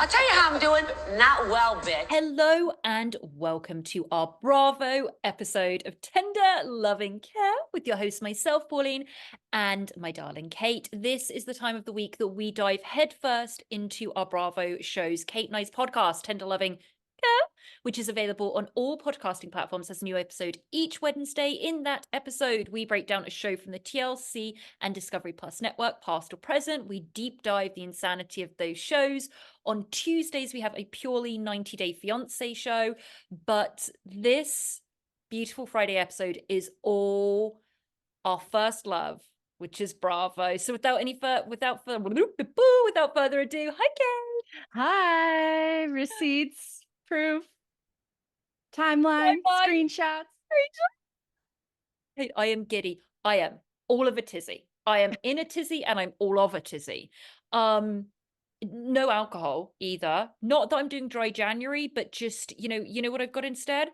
I'll tell you how I'm doing. Not well, bitch. Hello and welcome to our Bravo episode of Tender Loving Care with your host, myself, Pauline, and my darling Kate. This is the time of the week that we dive headfirst into our Bravo shows. Kate and I's podcast, Tender Loving Care, which is available on all podcasting platforms, has a new episode each Wednesday. In that episode, we break down a show from the TLC and Discovery Plus network, past or present. We deep dive the insanity of those shows. On Tuesdays, we have a purely 90 Day Fiancé show, but this beautiful Friday episode is all our first love, which is Bravo. So without further ado, hi Kate. Hi, receipts, proof, timeline, screenshots. Kate, I am giddy. I am all of a tizzy. I am in a tizzy and I'm all of a tizzy. No alcohol either. Not that I'm doing dry January, but just, you know what I've got instead?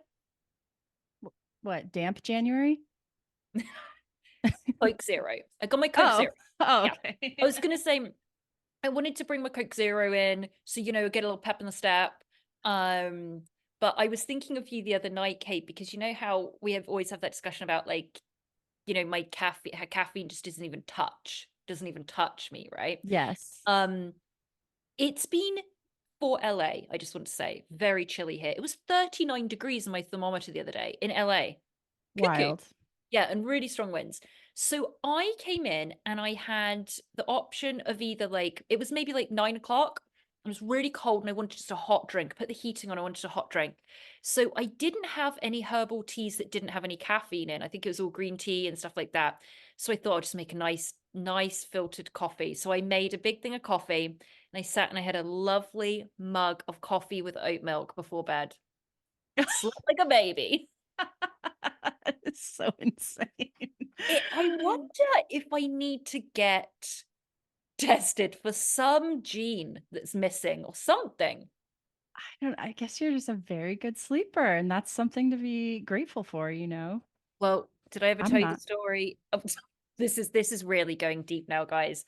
What, damp January? Coke Zero. I got my Coke Zero. Oh, Yeah. okay. I was going to say, I wanted to bring my Coke Zero in, so, get a little pep in the step. But I was thinking of you the other night, Kate, because you know how we always have that discussion about my caffeine just doesn't even touch me, right? Yes. It's been, for LA, I just want to say, very chilly here. It was 39 degrees on my thermometer the other day in LA. Cuckoo. Wild. Yeah, and really strong winds. So I came in and I had the option of either it was maybe 9 o'clock. It was really cold and I wanted just a hot drink. Put the heating on, I wanted a hot drink. So I didn't have any herbal teas that didn't have any caffeine in. I think it was all green tea and stuff like that. So I thought I'd just make a nice filtered coffee. So I made a big thing of coffee and I sat and I had a lovely mug of coffee with oat milk before bed. Slept like a baby. It's so insane. I wonder if I need to get tested for some gene that's missing or something. I guess you're just a very good sleeper, and that's something to be grateful for, Well, did I ever I'm tell you not. the story of this is really going deep now, guys.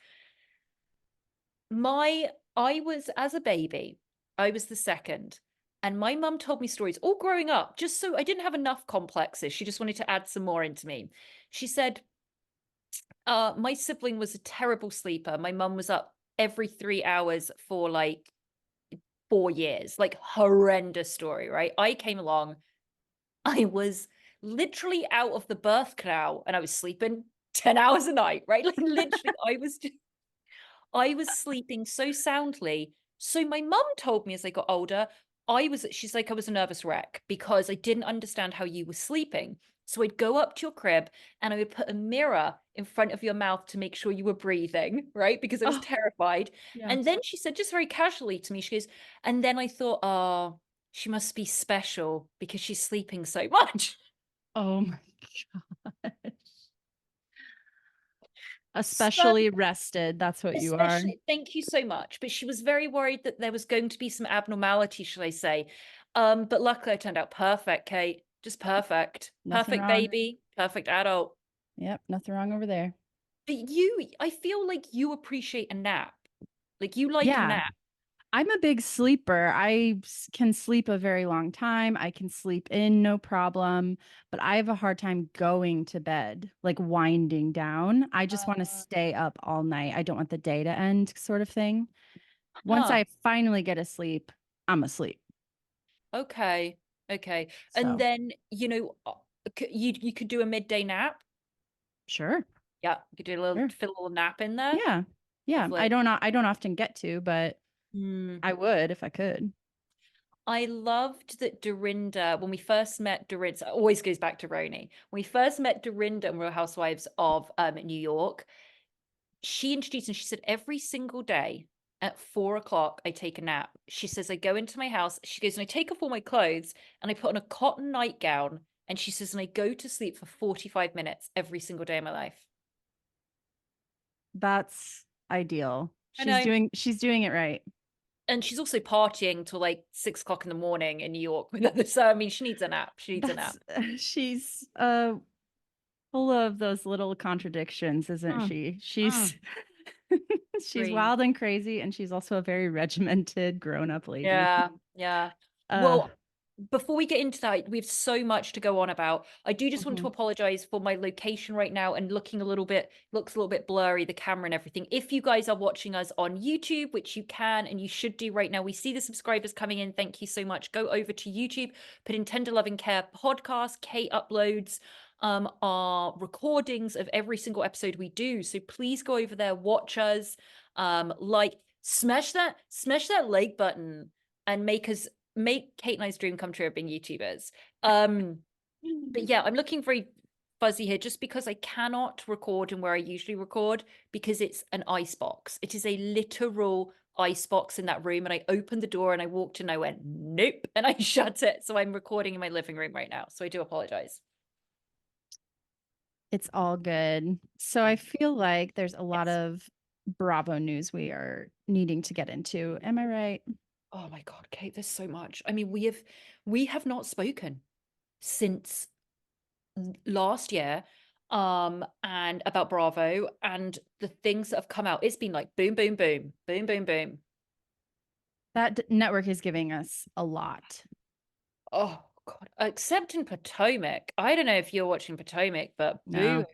I was, as a baby, I was the second. And my mum told me stories all growing up, just so I didn't have enough complexes. She just wanted to add some more into me. She said, my sibling was a terrible sleeper. My mum was up every 3 hours for 4 years, horrendous story, right? I came along, I was literally out of the birth canal and I was sleeping 10 hours a night, right? Literally, I was sleeping so soundly. So my mum told me as I got older, she's like, I was a nervous wreck because I didn't understand how you were sleeping. So I'd go up to your crib and I would put a mirror in front of your mouth to make sure you were breathing, right? Because I was terrified. Yeah. And then she said, just very casually to me, she goes, and then I thought, oh, she must be special because she's sleeping so much. Oh my gosh. Especially rested. That's what you are. Thank you so much. But she was very worried that there was going to be some abnormality, shall I say. But luckily I turned out perfect, Kate. Just perfect. Nothing Perfect wrong. baby, perfect adult. Yep, nothing wrong over there. But I feel like you appreciate a nap. Like you like a Yeah. nap. I'm a big sleeper. I can sleep a very long time. I can sleep in, no problem. But I have a hard time going to bed, like winding down. I just want to stay up all night. I don't want the day to end, sort of thing. Once I finally get asleep, I'm asleep. Okay. Okay. So. And then, you could do a midday nap. Sure. Yeah. You could do fit a little nap in there. Yeah. Yeah. Lovely. I don't often get to, but I would if I could. I loved that Dorinda, when we first met Dorinda, it always goes back to Roni. When we first met Dorinda in Real Housewives of New York, she introduced and she said, every single day at 4 o'clock, I take a nap. She says, I go into my house. She goes, and I take off all my clothes and I put on a cotton nightgown. And she says, and I go to sleep for 45 minutes every single day of my life. That's ideal. She's doing it right. And she's also partying till 6 o'clock in the morning in New York with others. So I mean, she needs a nap. She's full of those little contradictions, isn't she? She's Agree. wild and crazy, and she's also a very regimented, grown-up lady. Yeah, yeah. Uh, Well, before we get into that, we have so much to go on about. I do just want to mhm. apologize for my location right now and looks a little bit blurry, the camera and everything. If you guys are watching us on YouTube, which you can and you should do right now, we see the subscribers coming in. Thank you so much. Go over to YouTube, put in Tender Loving Care podcast. Kate uploads our recordings of every single episode we do. So please go over there, watch us, like, smash that like button and make Kate and I's dream come true of being YouTubers. But yeah, I'm looking very fuzzy here just because I cannot record in where I usually record because it's an ice box. It is a literal ice box in that room. And I opened the door and I walked in and I went, nope. And I shut it. So I'm recording in my living room right now. So I do apologize. It's all good. So I feel like there's a lot Yes. of Bravo news we are needing to get into. Am I right? Oh my God, Kate, there's so much. I mean, we have not spoken since last year and about Bravo and the things that have come out. It's been like boom, boom, boom, boom, boom, boom. That network is giving us a lot. Oh God, except in Potomac. I don't know if you're watching Potomac, but boo,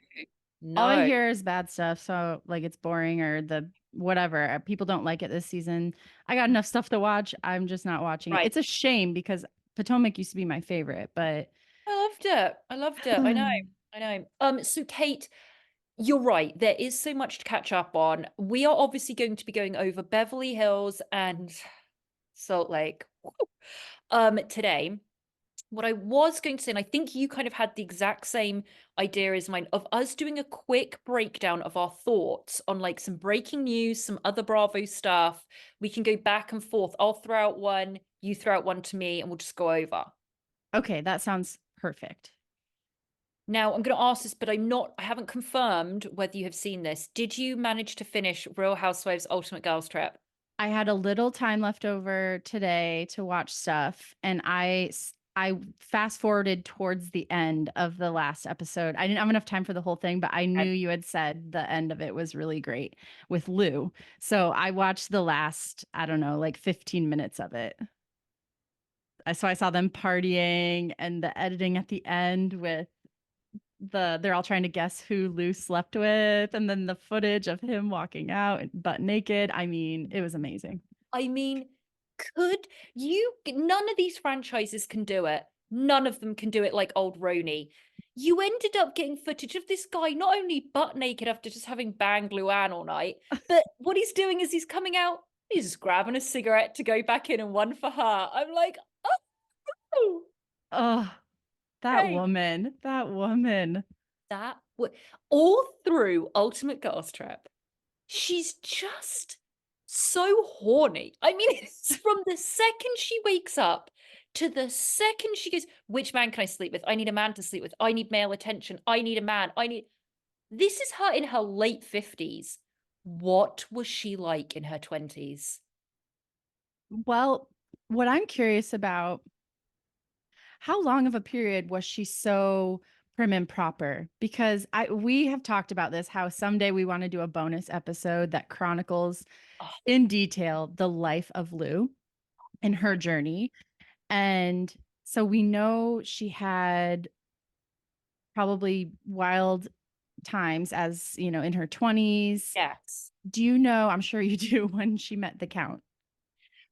No. All I no. hear is bad stuff. So like it's boring or the whatever. People don't like it this season. I got enough stuff to watch. I'm just not watching it. Right. It's a shame because Potomac used to be my favorite, but I loved it. I loved it. I know. I know. So Kate, you're right. There is so much to catch up on. We are obviously going to be going over Beverly Hills and Salt Lake today. What I was going to say, and I think you kind of had the exact same idea as mine, of us doing a quick breakdown of our thoughts on like some breaking news, some other Bravo stuff. We can go back and forth. I'll throw out one, you throw out one to me, and we'll just go over. okay, that sounds perfect. Now, I'm going to ask this, but I haven't confirmed whether you have seen this. Did you manage to finish Real Housewives Ultimate Girls Trip? I had a little time left over today to watch stuff, and I fast forwarded towards the end of the last episode. I didn't have enough time for the whole thing, but I knew you had said the end of it was really great with Lou. So I watched the last, I don't know, like 15 minutes of it. So I saw them partying and the editing at the end with they're all trying to guess who Lou slept with, and then the footage of him walking out butt naked. I mean, it was amazing. I mean, none of these franchises can do it. None of them can do it like old Roni. You ended up getting footage of this guy not only butt naked after just having banged Luann all night, but what he's doing is he's coming out, he's just grabbing a cigarette to go back in and one for her. I'm like, oh, Oh, that okay. woman, that woman. All through Ultimate Girls Trip, she's just so horny. I mean, it's from the second she wakes up to the second she goes, which man can I sleep with? I need a man to sleep with. I need male attention. I need a man. This is her in her late 50s. What was she like in her 20s? Well, what I'm curious about, how long of a period was she so prim and proper? Because we have talked about this, how someday we want to do a bonus episode that chronicles Oh, in detail the life of Lou and her journey. And so we know she had probably wild times as, you know, in her 20s. yes. Do you know, I'm sure you do, when she met the Count?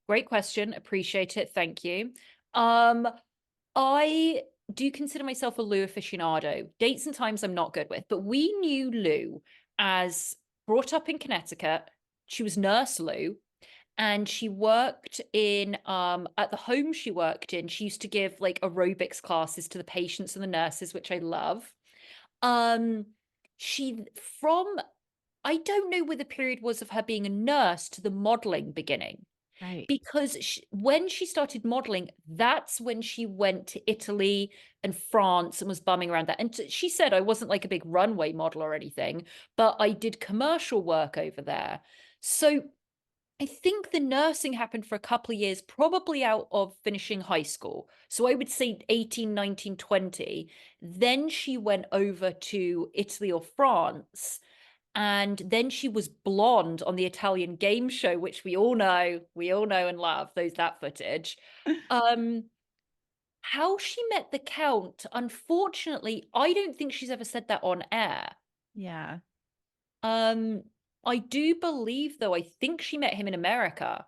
Great question. Appreciate it. Thank you. I do consider myself a Lou aficionado. Dates and times I'm not good with, but we knew Lou as brought up in Connecticut. She was Nurse Lou, and she worked in at the home she worked in. She used to give like aerobics classes to the patients and the nurses, which I love. Um, she from I don't know where the period was of her being a nurse to the modeling beginning Right. because when she started modeling, that's when she went to Italy and France and was bumming around that. And she said, I wasn't like a big runway model or anything, but I did commercial work over there. So I think the nursing happened for a couple of years, probably out of finishing high school. So I would say 18, 19, 20. Then she went over to Italy or France. And then she was blonde on the Italian game show, which we all know and love that footage. How she met the Count, unfortunately, I don't think she's ever said that on air. Yeah. I do believe, though, I think she met him in America.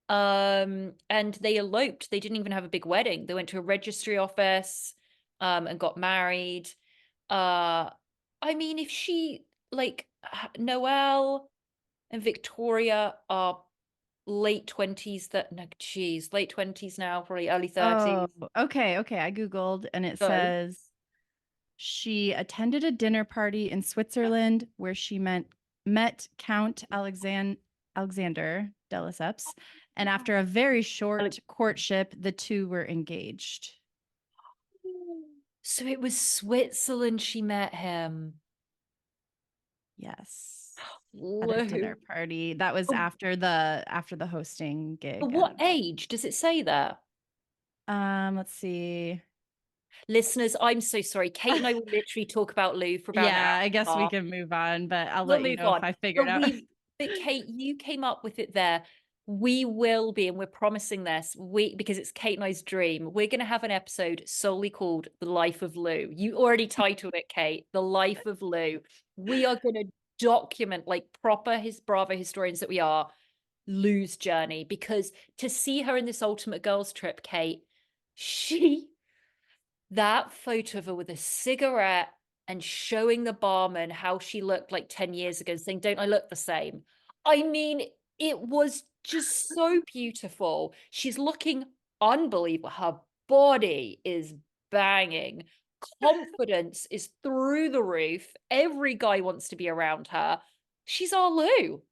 And they eloped. They didn't even have a big wedding. They went to a registry office, and got married. I mean, if she, like, Noelle and Victoria are late 20s, late 20s now, probably early 30s. Oh, okay. Okay. I Googled and it Go. says she attended a dinner party in Switzerland where she met Count Alexander de Lesseps. And after a very short courtship, the two were engaged. So it was Switzerland she met him. Yes. At a Lou. dinner party. That was Oh, after the hosting gig. but what age does it say there? Let's see. Listeners, I'm so sorry. Kate and I will literally talk about Lou for about an hour Yeah, I and a guess we half. can move on, but I'll We'll let you move know if on. I figure it out. But Kate, you came up with it there. We will be, and we're promising this, because it's Kate and I's dream, we're going to have an episode solely called The Life of Lou. You already titled it, Kate, The Life of Lou. We are going to document, like proper Bravo historians that we are, Lou's journey, because to see her in this Ultimate Girls trip, Kate, that photo of her with a cigarette and showing the barman how she looked like 10 years ago, saying, "Don't I look the same?" I mean, it was just so beautiful. She's looking unbelievable. Her body is banging. Confidence is through the roof. Every guy wants to be around her. She's our Lou.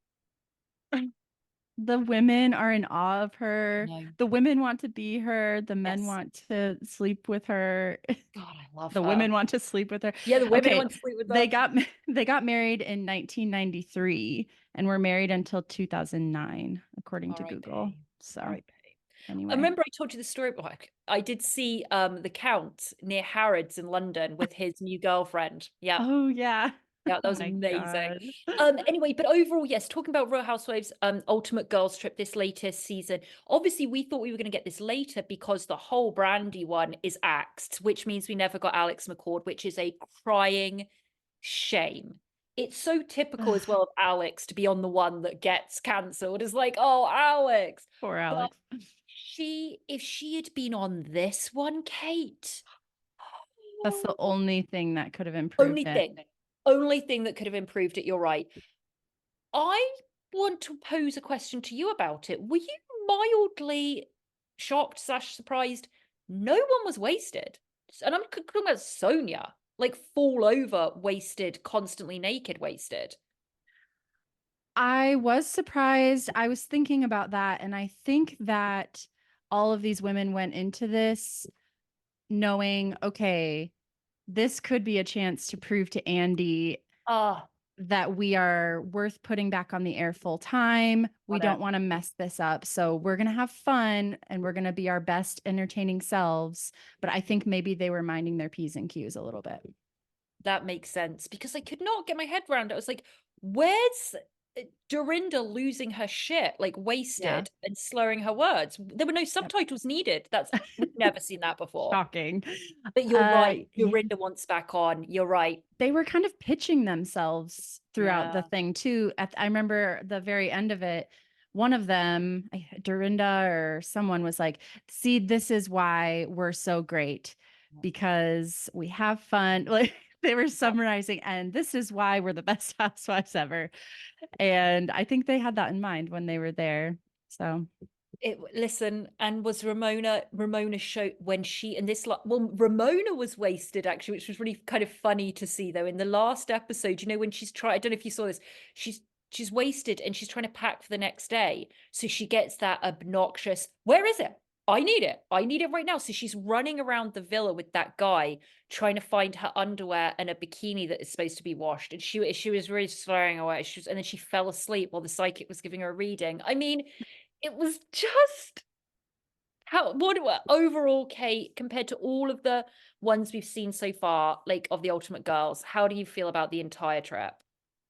The women are in awe of her. No. The women want to be her. The men Yes. want to sleep with her. God, I love The her. women want to sleep with her. Yeah, the women Okay, want to sleep with her. they got married in 1993 and were married until 2009, according to Google. So R.I.P. I anyway. remember I told you the story. I did see the Count near Harrods in London with his new girlfriend. Yeah. Oh yeah. Yeah, that Oh was my amazing. God. Anyway, but overall, yes, talking about Real Housewives, Ultimate Girls Trip this latest season. Obviously, we thought we were going to get this later because the whole Brandy one is axed, which means we never got Alex McCord, which is a crying shame. It's so typical as well of Alex to be on the one that gets cancelled. It's like, oh, Alex. Poor But Alex. if she had been on this one, Kate. That's the only thing that could have improved it. Only thing that could have improved it. You're right. I want to pose a question to you about it. Were you mildly shocked / surprised no one was wasted? And I'm talking about Sonia, like fall over, wasted, constantly naked, wasted. I was surprised. I was thinking about that. And I think that all of these women went into this knowing, okay, this could be a chance to prove to Andy that we are worth putting back on the air full time. We don't want to mess this up. So we're going to have fun and we're going to be our best entertaining selves. But I think maybe they were minding their P's and Q's a little bit. That makes sense because I could not get my head around it. I was like, where's Dorinda losing her shit, like wasted and slurring her words? There were no subtitles needed. We've never seen that before. Shocking. But you're right. Dorinda wants back on. You're right. They were kind of pitching themselves throughout the thing too. I remember the very end of it, one of them, Dorinda or someone was like, see, this is why we're so great because we have fun. Like they were summarizing, and this is why we're the best housewives ever. And I think they had that in mind when they were there. So listen, and was Ramona showed when she and this Ramona was wasted actually, which was really kind of funny to see though in the last episode, you know, when she's trying, I don't know if you saw this, she's wasted and she's trying to pack for the next day, so she gets that obnoxious, where is it? I need it right now. So she's running around the villa with that guy trying to find her underwear and a bikini that is supposed to be washed, and she was really swearing away. And then she fell asleep while the psychic was giving her a reading. I mean, it was just what overall, Kate, compared to all of the ones we've seen so far, like of the Ultimate Girls, how do you feel about the entire trip?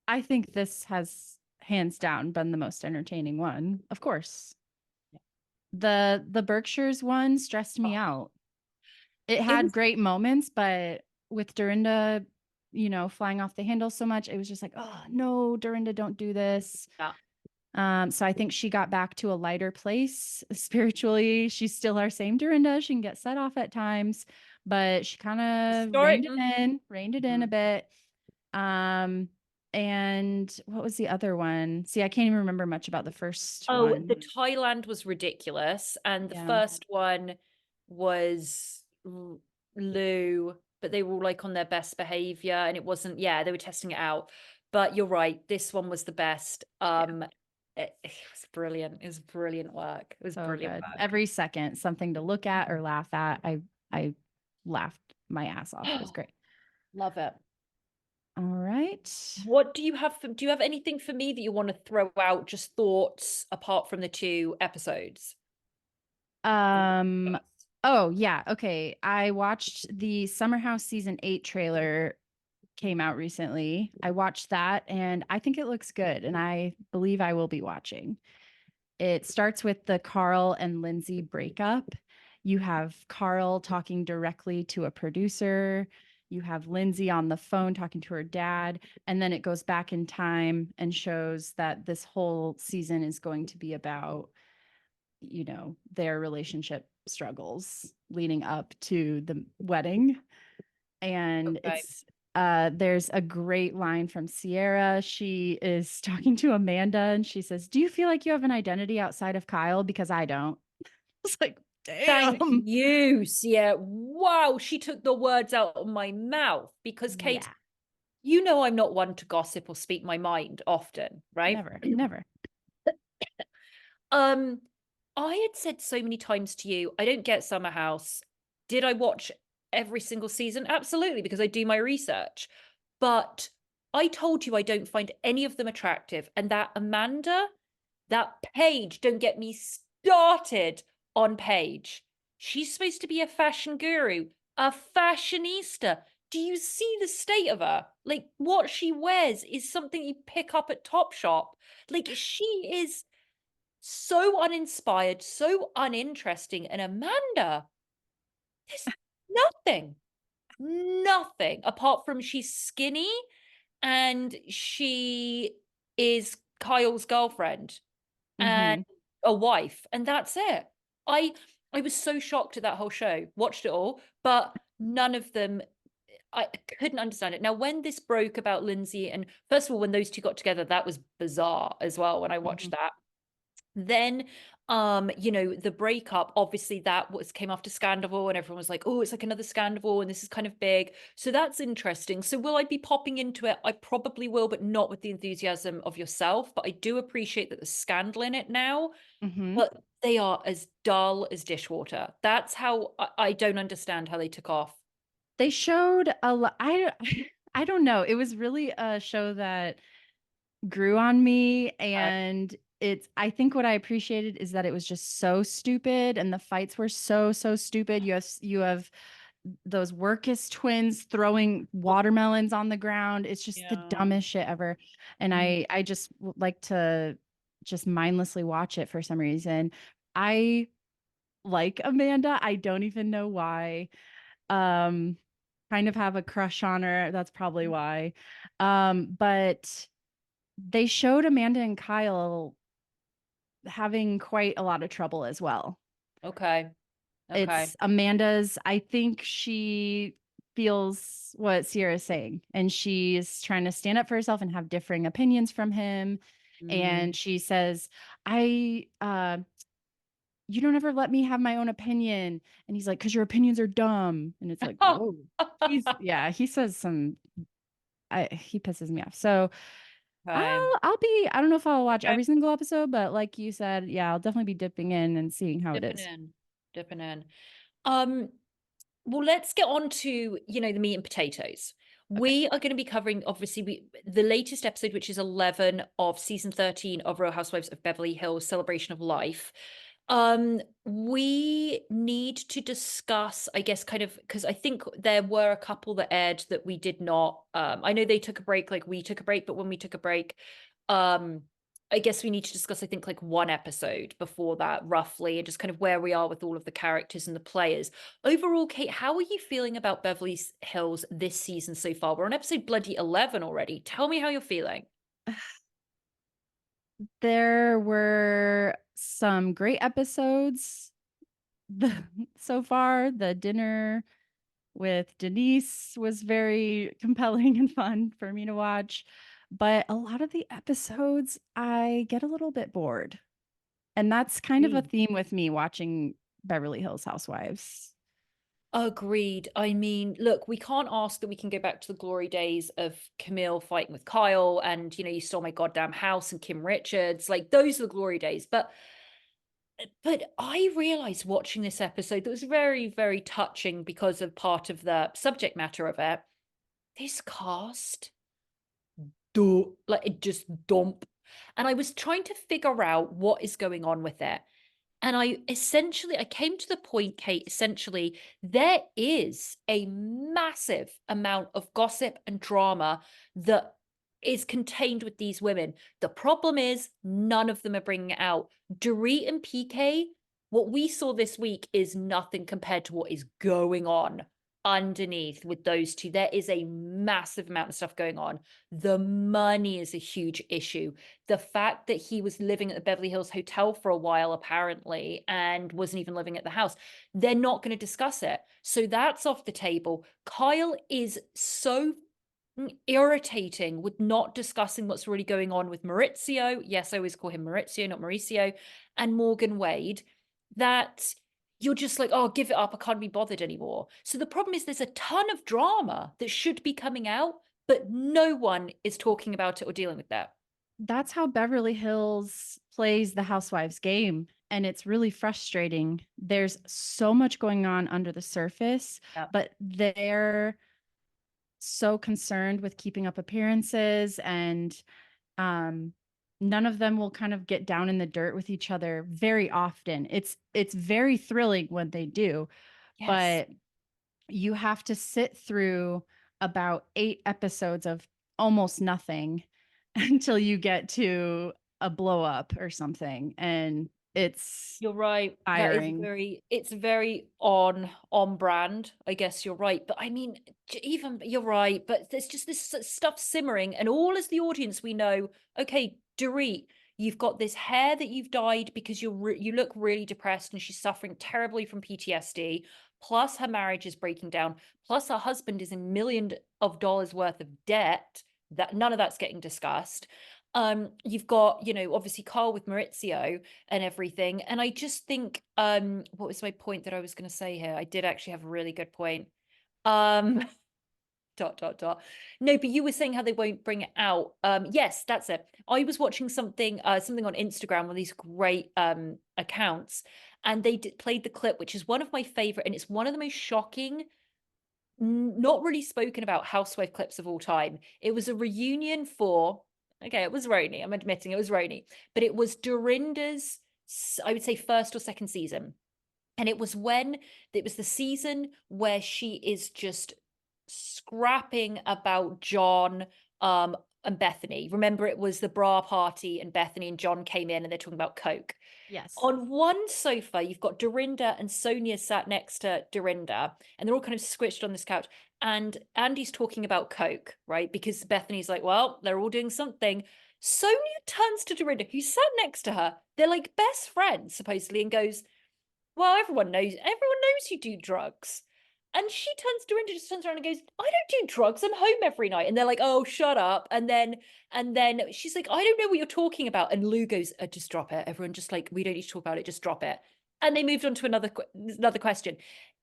I think this has hands down been the most entertaining one. Of course. The Berkshires one stressed me Oh, out. It it had was great moments, but with Dorinda, flying off the handle so much, it was just like, oh no, Dorinda, don't do this. yeah. So I think she got back to a lighter place spiritually. She's still our same Dorinda. She can get set off at times, but she kind of Story. reined it in a bit. And what was the other one? See, I can't even remember much about the first Oh, one. the Thailand was ridiculous, and the Yeah. first one was Lou, but they were all like on their best behavior, and it wasn't. Yeah, they were testing it out. But you're right, this one was the best. It was brilliant. It was brilliant work. It was So brilliant good. work. Every second, something to look at or laugh at. I laughed my ass off. It was great. Love it. All right. What do you have do you have anything for me that you want to throw out, just thoughts apart from the 2 episodes? Um, oh yeah, okay. I watched the Summer House season 8 trailer came out recently. I watched that and I think it looks good and I believe I will be watching. It starts with the Carl and Lindsay breakup. You have Carl talking directly to a producer. You have Lindsay on the phone talking to her dad. And then it goes back in time and shows that this whole season is going to be about, their relationship struggles leading up to the wedding. And Okay. there's a great line from Sierra. She is talking to Amanda and she says, "Do you feel like you have an identity outside of Kyle? Because I don't." It's like, Thank damn. you, Sierra. Wow, she took the words out of my mouth because Kate, Yeah, you know I'm not one to gossip or speak my mind often, right? never, never. Um, I had said so many times to you, I don't get Summer House. Did I watch every single season? Absolutely, because I do my research. But I told you I don't find any of them attractive. And that Amanda, that Paige, don't get me started on Paige. She's supposed to be a fashion guru, a fashionista. Do you see the state of her? Like, what she wears is something you pick up at Topshop. Like, she is so uninspired, so uninteresting. And Amanda, there's nothing apart from she's skinny and she is Kyle's girlfriend and Mm-hmm. a wife, and that's it. I I was so shocked at that whole show, watched it all, but none of them. I couldn't understand it. Now, when this broke about Lindsay, and first of all, when those two got together, that was bizarre as well when I watched that. Then the breakup, obviously that was came after Scandal, and everyone was like, oh, it's like another Scandal and this is kind of big, so that's interesting. So will I be popping into it? I probably will, but not with the enthusiasm of yourself. But I do appreciate that there's scandal in it now, Mm-hmm. but they are as dull as dishwater. That's how I don't understand how they took off. They showed a lot. I don't know. It was really a show that grew on me and I think what I appreciated is that it was just so stupid and the fights were so stupid. You have those Workus twins throwing watermelons on the ground. It's just the Yeah. dumbest shit ever. And I just like to just mindlessly watch it for some reason. I like Amanda. I don't even know why. Um kind of have a crush on her. That's probably why. But they showed Amanda and Kyle having quite a lot of trouble as well. Okay. Okay. It's Amanda's, I think she feels what Sierra's saying, and she's trying to stand up for herself and have differing opinions from him. And she says, you don't ever let me have my own opinion. And he's like, because your opinions are dumb. And it's like, whoa. He says he pisses me off. So Okay. I don't know if I'll watch Okay. every single episode, but like you said, yeah, I'll definitely be dipping in and seeing how it Dipping is. in. Dipping in. Um, well, let's get on to, the meat and potatoes. Okay. We are going to be covering, obviously, the latest episode, which is 11 of season 13 of Real Housewives of Beverly Hills, Celebration of Life. We need to discuss, I guess, kind of, because I think there were a couple that aired that we did not. I know they took a break, like we took a break, but when we took a break, I guess we need to discuss, I think, like one episode before that, roughly, and just kind of where we are with all of the characters and the players. Overall, Kate, how are you feeling about Beverly Hills this season so far? We're on episode bloody 11 already. Tell me how you're feeling. There were some great episodes so far. The dinner with Denise was very compelling and fun for me to watch. But a lot of the episodes, I get a little bit bored. And that's kind of a theme with me watching Beverly Hills Housewives. Agreed. I mean, look, we can't ask that we can go back to the glory days of Camille fighting with Kyle and, you stole my goddamn house and Kim Richards. Like, those are the glory days. But I realized watching this episode that was very, very touching because of part of the subject matter of it. This cast, like, it just dump. And I was trying to figure out what is going on with it. And I came to the point, Kate, essentially, there is a massive amount of gossip and drama that is contained with these women. The problem is none of them are bringing it out. Dorit and PK, what we saw this week is nothing compared to what is going on underneath with those two. There is a massive amount of stuff going on. The money is a huge issue. The fact that he was living at the Beverly Hills Hotel for a while, apparently, and wasn't even living at the house, they're not going to discuss it. So that's off the table. Kyle is so irritating with not discussing what's really going on with Maurizio. Yes, I always call him Maurizio, not Mauricio, and Morgan Wade, that you're just like, oh, give it up. I can't be bothered anymore. So the problem is there's a ton of drama that should be coming out, but no one is talking about it or dealing with that. That's how Beverly Hills plays the Housewives game. And it's really frustrating. There's so much going on under the surface, but they're so concerned with keeping up appearances, and none of them will kind of get down in the dirt with each other very often. It's very thrilling when they do, Yes. but you have to sit through about 8 episodes of almost nothing until you get to a blow up or something, and You're right. tiring. It's very on brand. I guess you're right. But I mean, even you're right. But there's just this stuff simmering, and all as the audience, we know, okay, Dorit, you've got this hair that you've dyed because you look really depressed, and she's suffering terribly from PTSD. Plus, her marriage is breaking down. Plus, her husband is in millions of dollars worth of debt. That none of that's getting discussed. You've got, obviously Carl with Maurizio and everything. And I just think, what was my point that I was going to say here? I did actually have a really good point. Dot, dot, dot. No, but you were saying how they won't bring it out. Yes, that's it. I was watching something on Instagram, one of these great accounts, and they played the clip, which is one of my favorite, and it's one of the most shocking, not really spoken about housewife clips of all time. It was a reunion for, okay, it was RHONY. I'm admitting it was RHONY, but it was Dorinda's, I would say, first or second season. And it was the season where she is just scrapping about John and Bethany. Remember, it was the bra party and Bethany and John came in and they're talking about Coke. Yes. On one sofa, you've got Dorinda and Sonia sat next to Dorinda, and they're all kind of squished on this couch. And Andy's talking about Coke, right? Because Bethany's like, well, they're all doing something. Sonia turns to Dorinda, who sat next to her. They're like best friends, supposedly, and goes, well, everyone knows you do drugs. And she Dorinda just turns around and goes, I don't do drugs. I'm home every night. And they're like, oh, shut up. And then she's like, I don't know what you're talking about. And Lou goes, just drop it. Everyone just like, we don't need to talk about it. Just drop it. And they moved on to another question.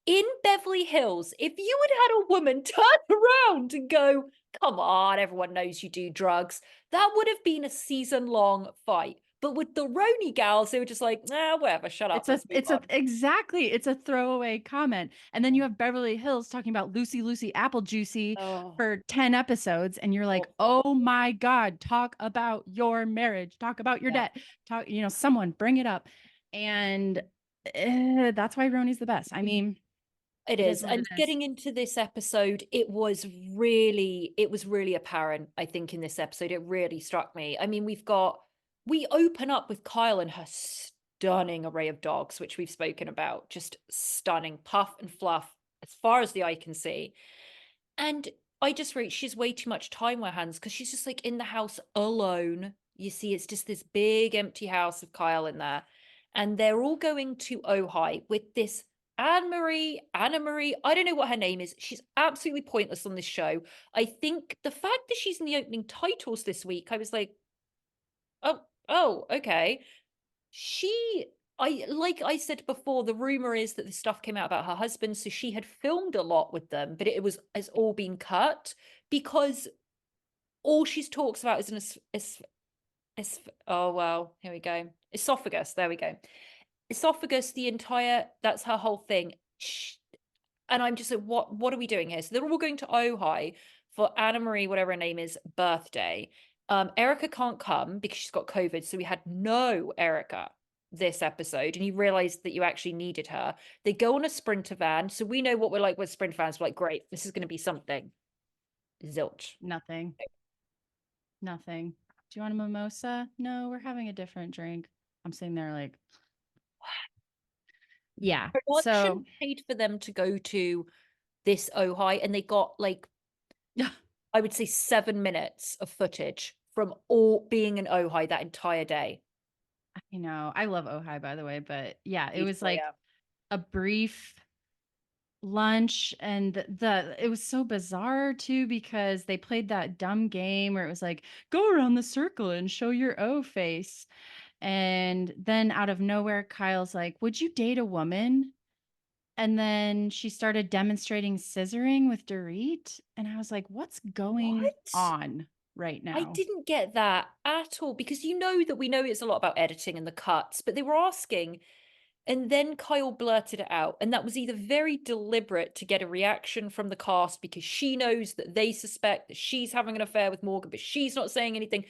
In Beverly Hills, if you had had a woman turn around and go, come on, everyone knows you do drugs, that would have been a season-long fight. But with the RHONY gals, they were just like, whatever, shut up. Exactly. It's a throwaway comment. And then you have Beverly Hills talking about Lucy Apple Juicy for 10 episodes. And you're like, oh my God, talk about your marriage, talk about your debt, someone bring it up. And that's why Roni's the best. I mean, It it is is. what And it is. getting into this episode, it was really apparent, I think, in this episode. It really struck me. I mean, we open up with Kyle and her stunning array of dogs, which we've spoken about. Just stunning, puff and fluff, as far as the eye can see. And I just wrote, she's way too much time on her hands because she's just like in the house alone. You see, it's just this big empty house of Kyle in there. And they're all going to Ojai with this Anna Marie, I don't know what her name is. She's absolutely pointless on this show. I think the fact that she's in the opening titles this week, I was like, oh, okay. Like I said before, the rumor is that the stuff came out about her husband, so she had filmed a lot with them, but it was has all been cut because all she talks about is oh well, here we go. Esophagus, there we go. Esophagus, that's her whole thing. And I'm just like, what are we doing here? So they're all going to Ojai for Anna Marie, whatever her name is, birthday. Erica can't come because she's got COVID, so we had no Erica this episode, and you realized that you actually needed her. They go on a sprinter van, so we know what we're like with sprint vans. We're like, great, this is going to be something. Zilch. Nothing. Nothing. Do you want a mimosa? No, we're having a different drink. I'm sitting there like, yeah. Production So paid for them to go to this Ojai, and they got like, I would say 7 minutes of footage from all being in Ojai that entire day. you know, I love Ojai, by the way, but yeah, it was Beautiful, like yeah. a brief lunch, and it was so bizarre too because they played that dumb game where it was like, go around the circle and show your O face. And then out of nowhere, Kyle's like, would you date a woman? And then she started demonstrating scissoring with Dorit. And I was like, what's going What? on right I now? didn't get that at all because you know that we know it's a lot about editing and the cuts, but they were asking, and then Kyle blurted it out, and that was either very deliberate to get a reaction from the cast because she knows that they suspect that she's having an affair with Morgan, but she's not saying anything.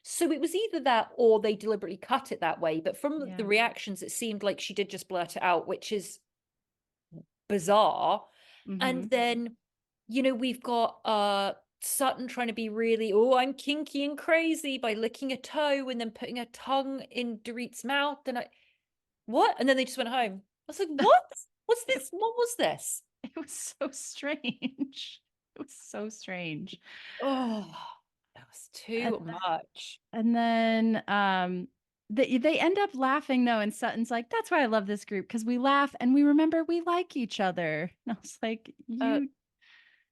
So it was either that or they deliberately cut it that way. But from the Yeah. reactions, it seemed like she did just blurt it out, which is bizarre. And Mm-hmm. then, we've got Sutton trying to be really, oh, I'm kinky and crazy by licking a toe and then putting a tongue in Dorit's mouth. And what? And then they just went home. I was like, what? What's this? What was this? It was so strange. It was so strange. Oh, that was And, too much. and then they end up laughing though, and Sutton's like, that's why I love this group, because we laugh and we remember we like each other. And I was like, Uh, you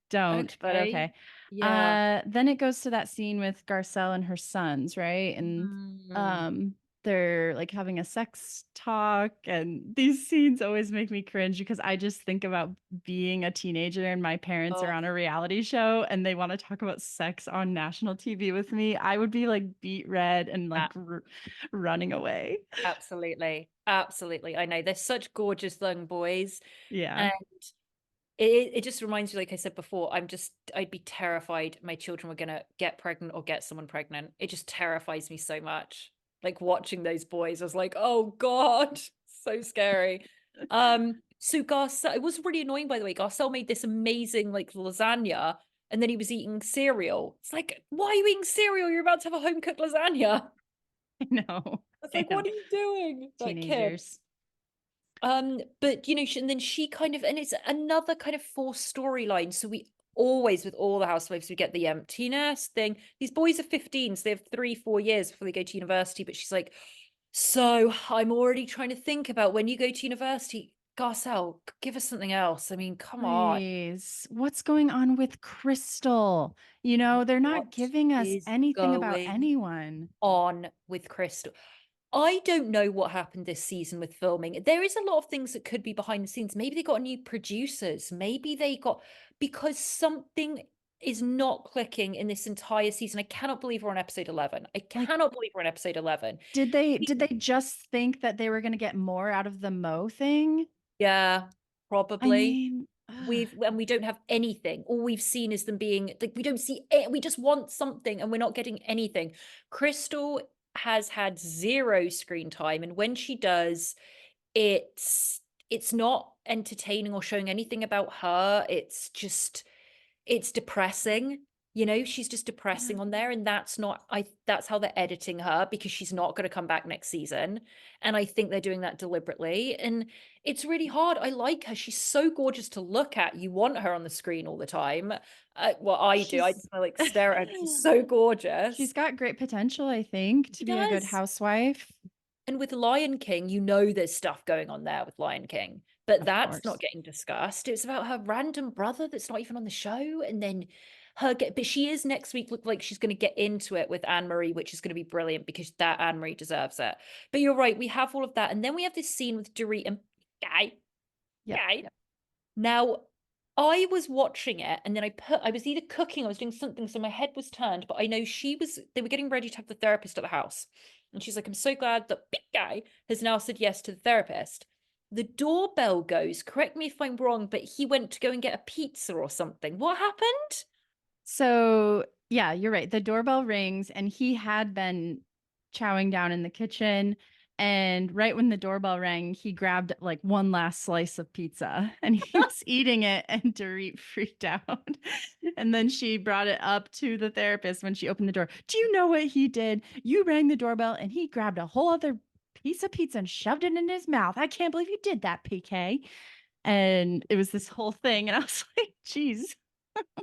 don't, but okay. okay. Yeah. Then it goes to that scene with Garcelle and her sons, right? And Mm. they're like having a sex talk, and these scenes always make me cringe because I just think about being a teenager and my parents are Oh, on a reality show and they want to talk about sex on national TV with me. I would be like beat red and like running away. absolutely. Absolutely. I know. They're such gorgeous young boys. Yeah. And it just reminds me, like I said before, I'd be terrified my children were gonna get pregnant or get someone pregnant. It just terrifies me so much. Like watching those boys, I was like, oh God, so scary. So Garcelle, it was really annoying, by the way. Garcelle made this amazing like lasagna, and then he was eating cereal. It's like, why are you eating cereal? You're about to have a home cooked lasagna. I know. It's I like, know. what are you doing? That kid. Teenagers. But and then she kind of, and it's another kind of forced storyline. So we always, with all the housewives, we get the empty nest thing. These boys are 15, so they have 3-4 years before they go to university. But she's like, so I'm already trying to think about when you go to university. Garcelle, give us something else. I mean, come on. Please. What's going on with Crystal? You know, they're not What giving us is anything about going anyone. on with Crystal? I don't know what happened this season with filming. There is a lot of things that could be behind the scenes. Maybe they got new producers. Maybe they got, because something is not clicking in this entire season. I cannot believe we're on episode 11. I Like, cannot believe we're on episode 11. did they just think that they were going to get more out of the Mo thing? Yeah, I probably. mean, We don't have anything. All we've seen is them being like, we don't see it. We just want something and we're not getting anything. Crystal has had 0 screen time, and when she does, it's not entertaining or showing anything about her. It's depressing. You know, she's just depressing on there, and that's how they're editing her, because she's not going to come back next season. And I think they're doing that deliberately. And it's really hard. I like her. She's so gorgeous to look at. You want her on the screen all the time. Well, I do. I She's just like stare at her. She's so gorgeous. She's got great potential, I think, She to be a good does. housewife. And with Lion King, you know there's stuff going on there with Lion King, but Of that's not course. getting discussed. It's about her random brother that's not even on the show, and then but she is next week. Look like she's going to get into it with Anne Marie, which is going to be brilliant because that Anne Marie deserves it. But you're right, we have all of that, and then we have this scene with Dorit and Guy. Yep. Guy. Now, I was watching it, and then I was either cooking, I was doing something, so my head was turned, but I know they were getting ready to have the therapist at the house. And she's like, I'm so glad that big guy has now said yes to the therapist. The doorbell goes, correct me if I'm wrong, but he went to go and get a pizza or something. What happened? So, yeah, you're right. The doorbell rings and he had been chowing down in the kitchen. And right when the doorbell rang, he grabbed like one last slice of pizza and he was eating it, and Dorit freaked out. And then she brought it up to the therapist when she opened the door. Do you know what he did? You rang the doorbell and he grabbed a whole other piece of pizza and shoved it in his mouth. I can't believe you did that, PK. And it was this whole thing. And I was like, geez.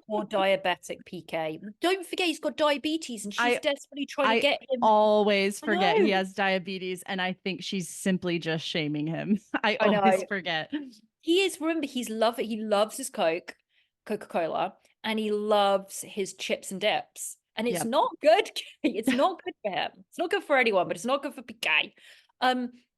Poor diabetic PK. Don't forget he's got diabetes, and she's desperately trying to I get him. always forget he know. has diabetes, and I think she's simply just shaming him. I I know. always forget. Remember, he loves his Coca-Cola, and he loves his chips and dips. And it's Yep. not good. It's not good for him. It's not good for anyone, but it's not good for PK.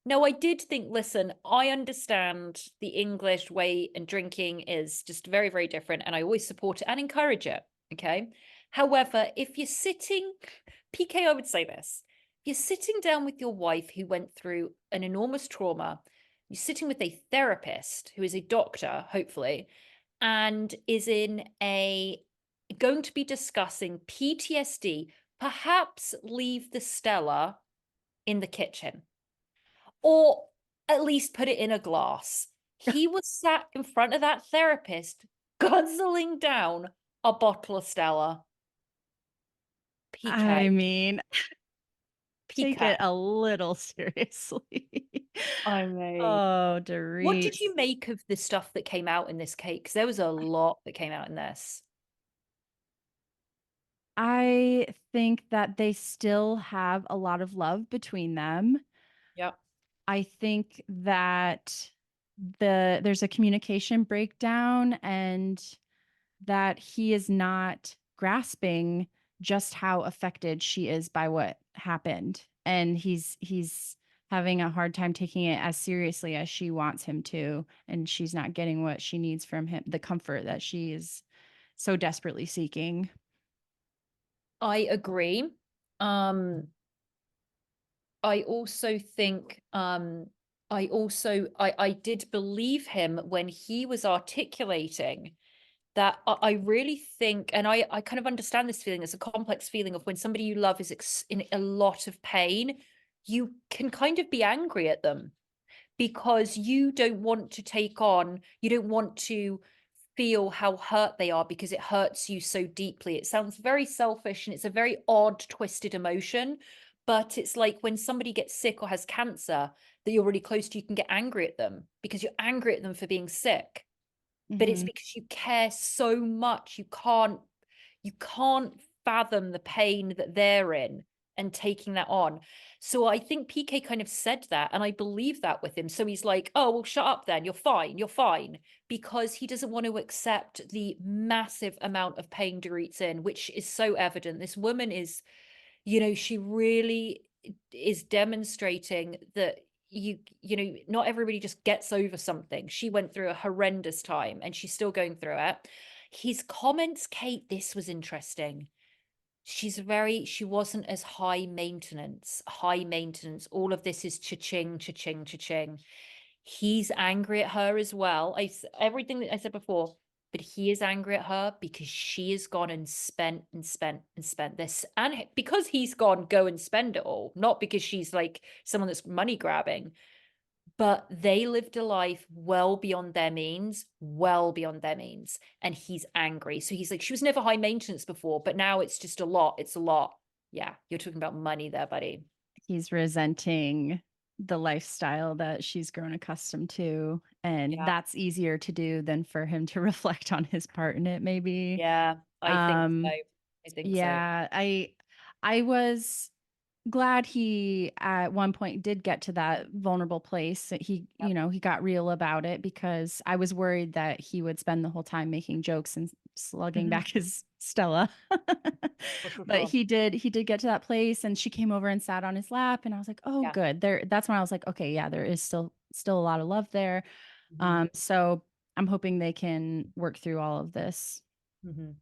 Now I did think, listen, I understand the English way and drinking is just very, very different, and I always support it and encourage it. Okay. However, if you're sitting, PK, I would say this. If you're sitting down with your wife who went through an enormous trauma, you're sitting with a therapist who is a doctor, hopefully, and is going to be discussing PTSD, perhaps leave the Stella in the kitchen, or at least put it in a glass. He was sat in front of that therapist, guzzling down a bottle of Stella. PK. I mean, take PK. it a little seriously. I mean, Oh, what did Dorit. you make of the stuff that came out in this cake? Because there was a lot that came out in this. I think that they still have a lot of love between them. Yep. I think that there's a communication breakdown, and that he is not grasping just how affected she is by what happened, and he's having a hard time taking it as seriously as she wants him to, and she's not getting what she needs from him, the comfort that she is so desperately seeking. I agree. I also think I did believe him when he was articulating that. I really think, and I kind of understand this feeling. It's a complex feeling of when somebody you love is in a lot of pain, you can kind of be angry at them because you don't want to feel how hurt they are, because it hurts you so deeply. It sounds very selfish, and it's a very odd, twisted emotion. But it's like when somebody gets sick or has cancer that you're really close to, you can get angry at them because you're angry at them for being sick. But it's Mhm. because you care so much. You can't fathom the pain that they're in and taking that on. So I think PK kind of said that, and I believe that with him. So he's like, oh, well, shut up then. You're fine. Because he doesn't want to accept the massive amount of pain Dorit's in, which is so evident. This woman is, she really is demonstrating that not everybody just gets over something. She went through a horrendous time, and she's still going through it. His comments, Kate, this was interesting. She wasn't as high maintenance. All of this is cha-ching, cha-ching, cha-ching. He's angry at her as well. Everything that I said before, but he is angry at her because she has gone and spent this, and because he's gone go and spend it all, not because she's like someone that's money grabbing, but they lived a life well beyond their means, and he's angry. So he's like, she was never high maintenance before, but now it's just a lot. It's a lot. Yeah, you're talking about money there, buddy. He's resenting the lifestyle that she's grown accustomed to, and Yeah. that's easier to do than for him to reflect on his part in it, maybe. Yeah, I think so. I think so. Yeah, I was glad he at one point did get to that vulnerable place. That he, Yep. you know, he got real about it, because I was worried that he would spend the whole time making jokes and slugging back his Stella. But Sure. he did get to that place, and she came over and sat on his lap, and I was like, oh, Yeah. good. That's when I was like, okay, yeah, there is still a lot of love there. Mhm. So I'm hoping they can work through all of this. Mhm.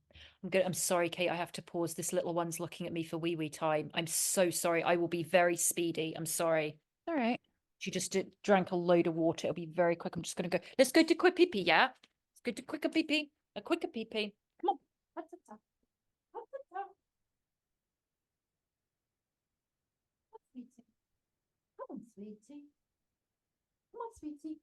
I'm sorry, Kate. I have to pause. This little one's looking at me for wee time. I'm so sorry. I will be very speedy. I'm sorry. All right. She just drank a load of water. It'll be very quick. I'm just going to go. Let's go to quick pee pee, yeah? Let's go to quicker pee pee. A quicker pee pee. Come on. Come on, sweetie. Come on, sweetie.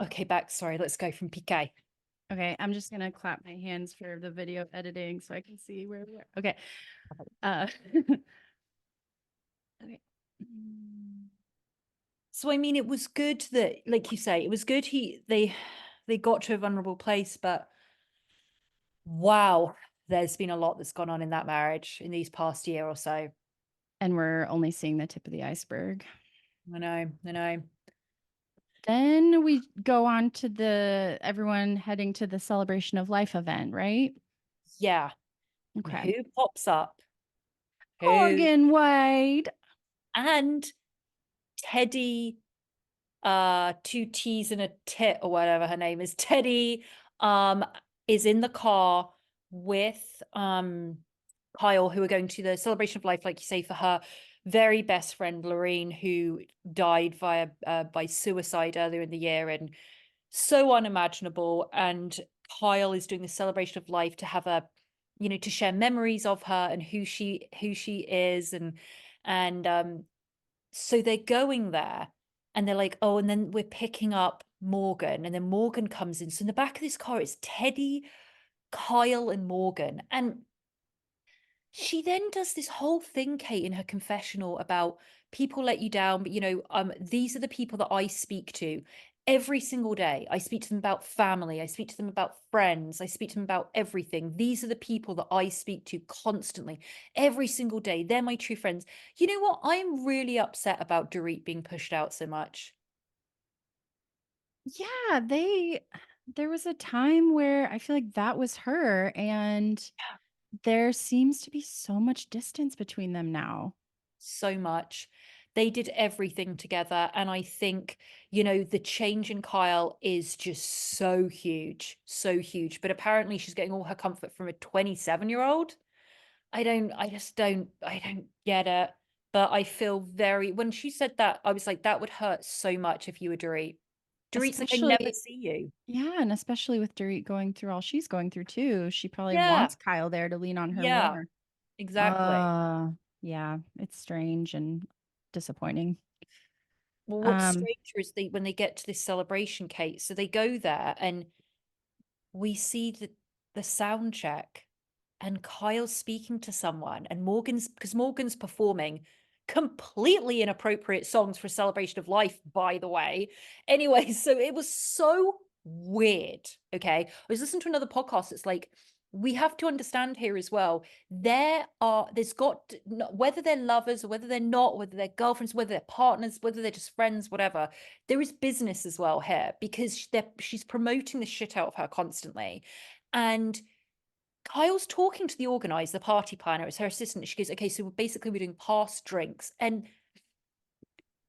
Okay, back. Sorry, let's go from PK. Okay, I'm just gonna clap my hands for the video editing so I can see where we are. Okay. Okay. So I mean, it was good that, like you say, it was good they got to a vulnerable place, but wow, there's been a lot that's gone on in that marriage in these past year or so. And we're only seeing the tip of the iceberg. I know. Then we go on to everyone heading to the Celebration of Life event, right? Yeah. Okay. Who pops up? Who? Morgan Wade. And Teddy, two T's and a tit or whatever her name is. Teddy is in the car with Kyle, who are going to the celebration of life, like you say, for her very best friend Lorraine, who died by suicide earlier in the year, and so unimaginable. And Kyle is doing the celebration of life to have a, you know, to share memories of her and who she is, and so they're going there, and they're like, oh, and then we're picking up Morgan, and then Morgan comes in. So in the back of this car is Teddy, Kyle, and Morgan, and she then does this whole thing, Kate, in her confessional about people let you down, but you know, these are the people that I speak to every single day. I speak to them about family, I speak to them about friends, I speak to them about everything. These are the people that I speak to constantly, every single day. They're my true friends. You know what? I'm really upset about Dorit being pushed out so much. Yeah, there was a time where I feel like that was her, and there seems to be so much distance between them now. So much. They did everything together. And I think, you know, the change in Kyle is just so huge, so huge. But apparently she's getting all her comfort from a 27-year-old. I don't get it. But I feel very, when she said that, I was like, that would hurt so much if you were Dorit. Dorit's like, I never Especially see you. Yeah, and especially with Dorit going through all she's going through too. She probably Yeah. wants Kyle there to lean on her Yeah, more. exactly. Yeah, it's strange and disappointing. Well, what's Um, stranger is when they get to this celebration, Kate, so they go there and we see the sound check, and Kyle's speaking to someone, and because Morgan's performing completely inappropriate songs for a celebration of life, by the way. Anyway, so it was so weird. Okay. I was listening to another podcast. It's like, we have to understand here as well. Whether they're lovers or whether they're not, whether they're girlfriends, whether they're partners, whether they're just friends, whatever, there is business as well here, because she's promoting the shit out of her constantly. And Kyle's talking to the organizer, the party planner, it's her assistant. She goes, okay, so basically we're doing past drinks. And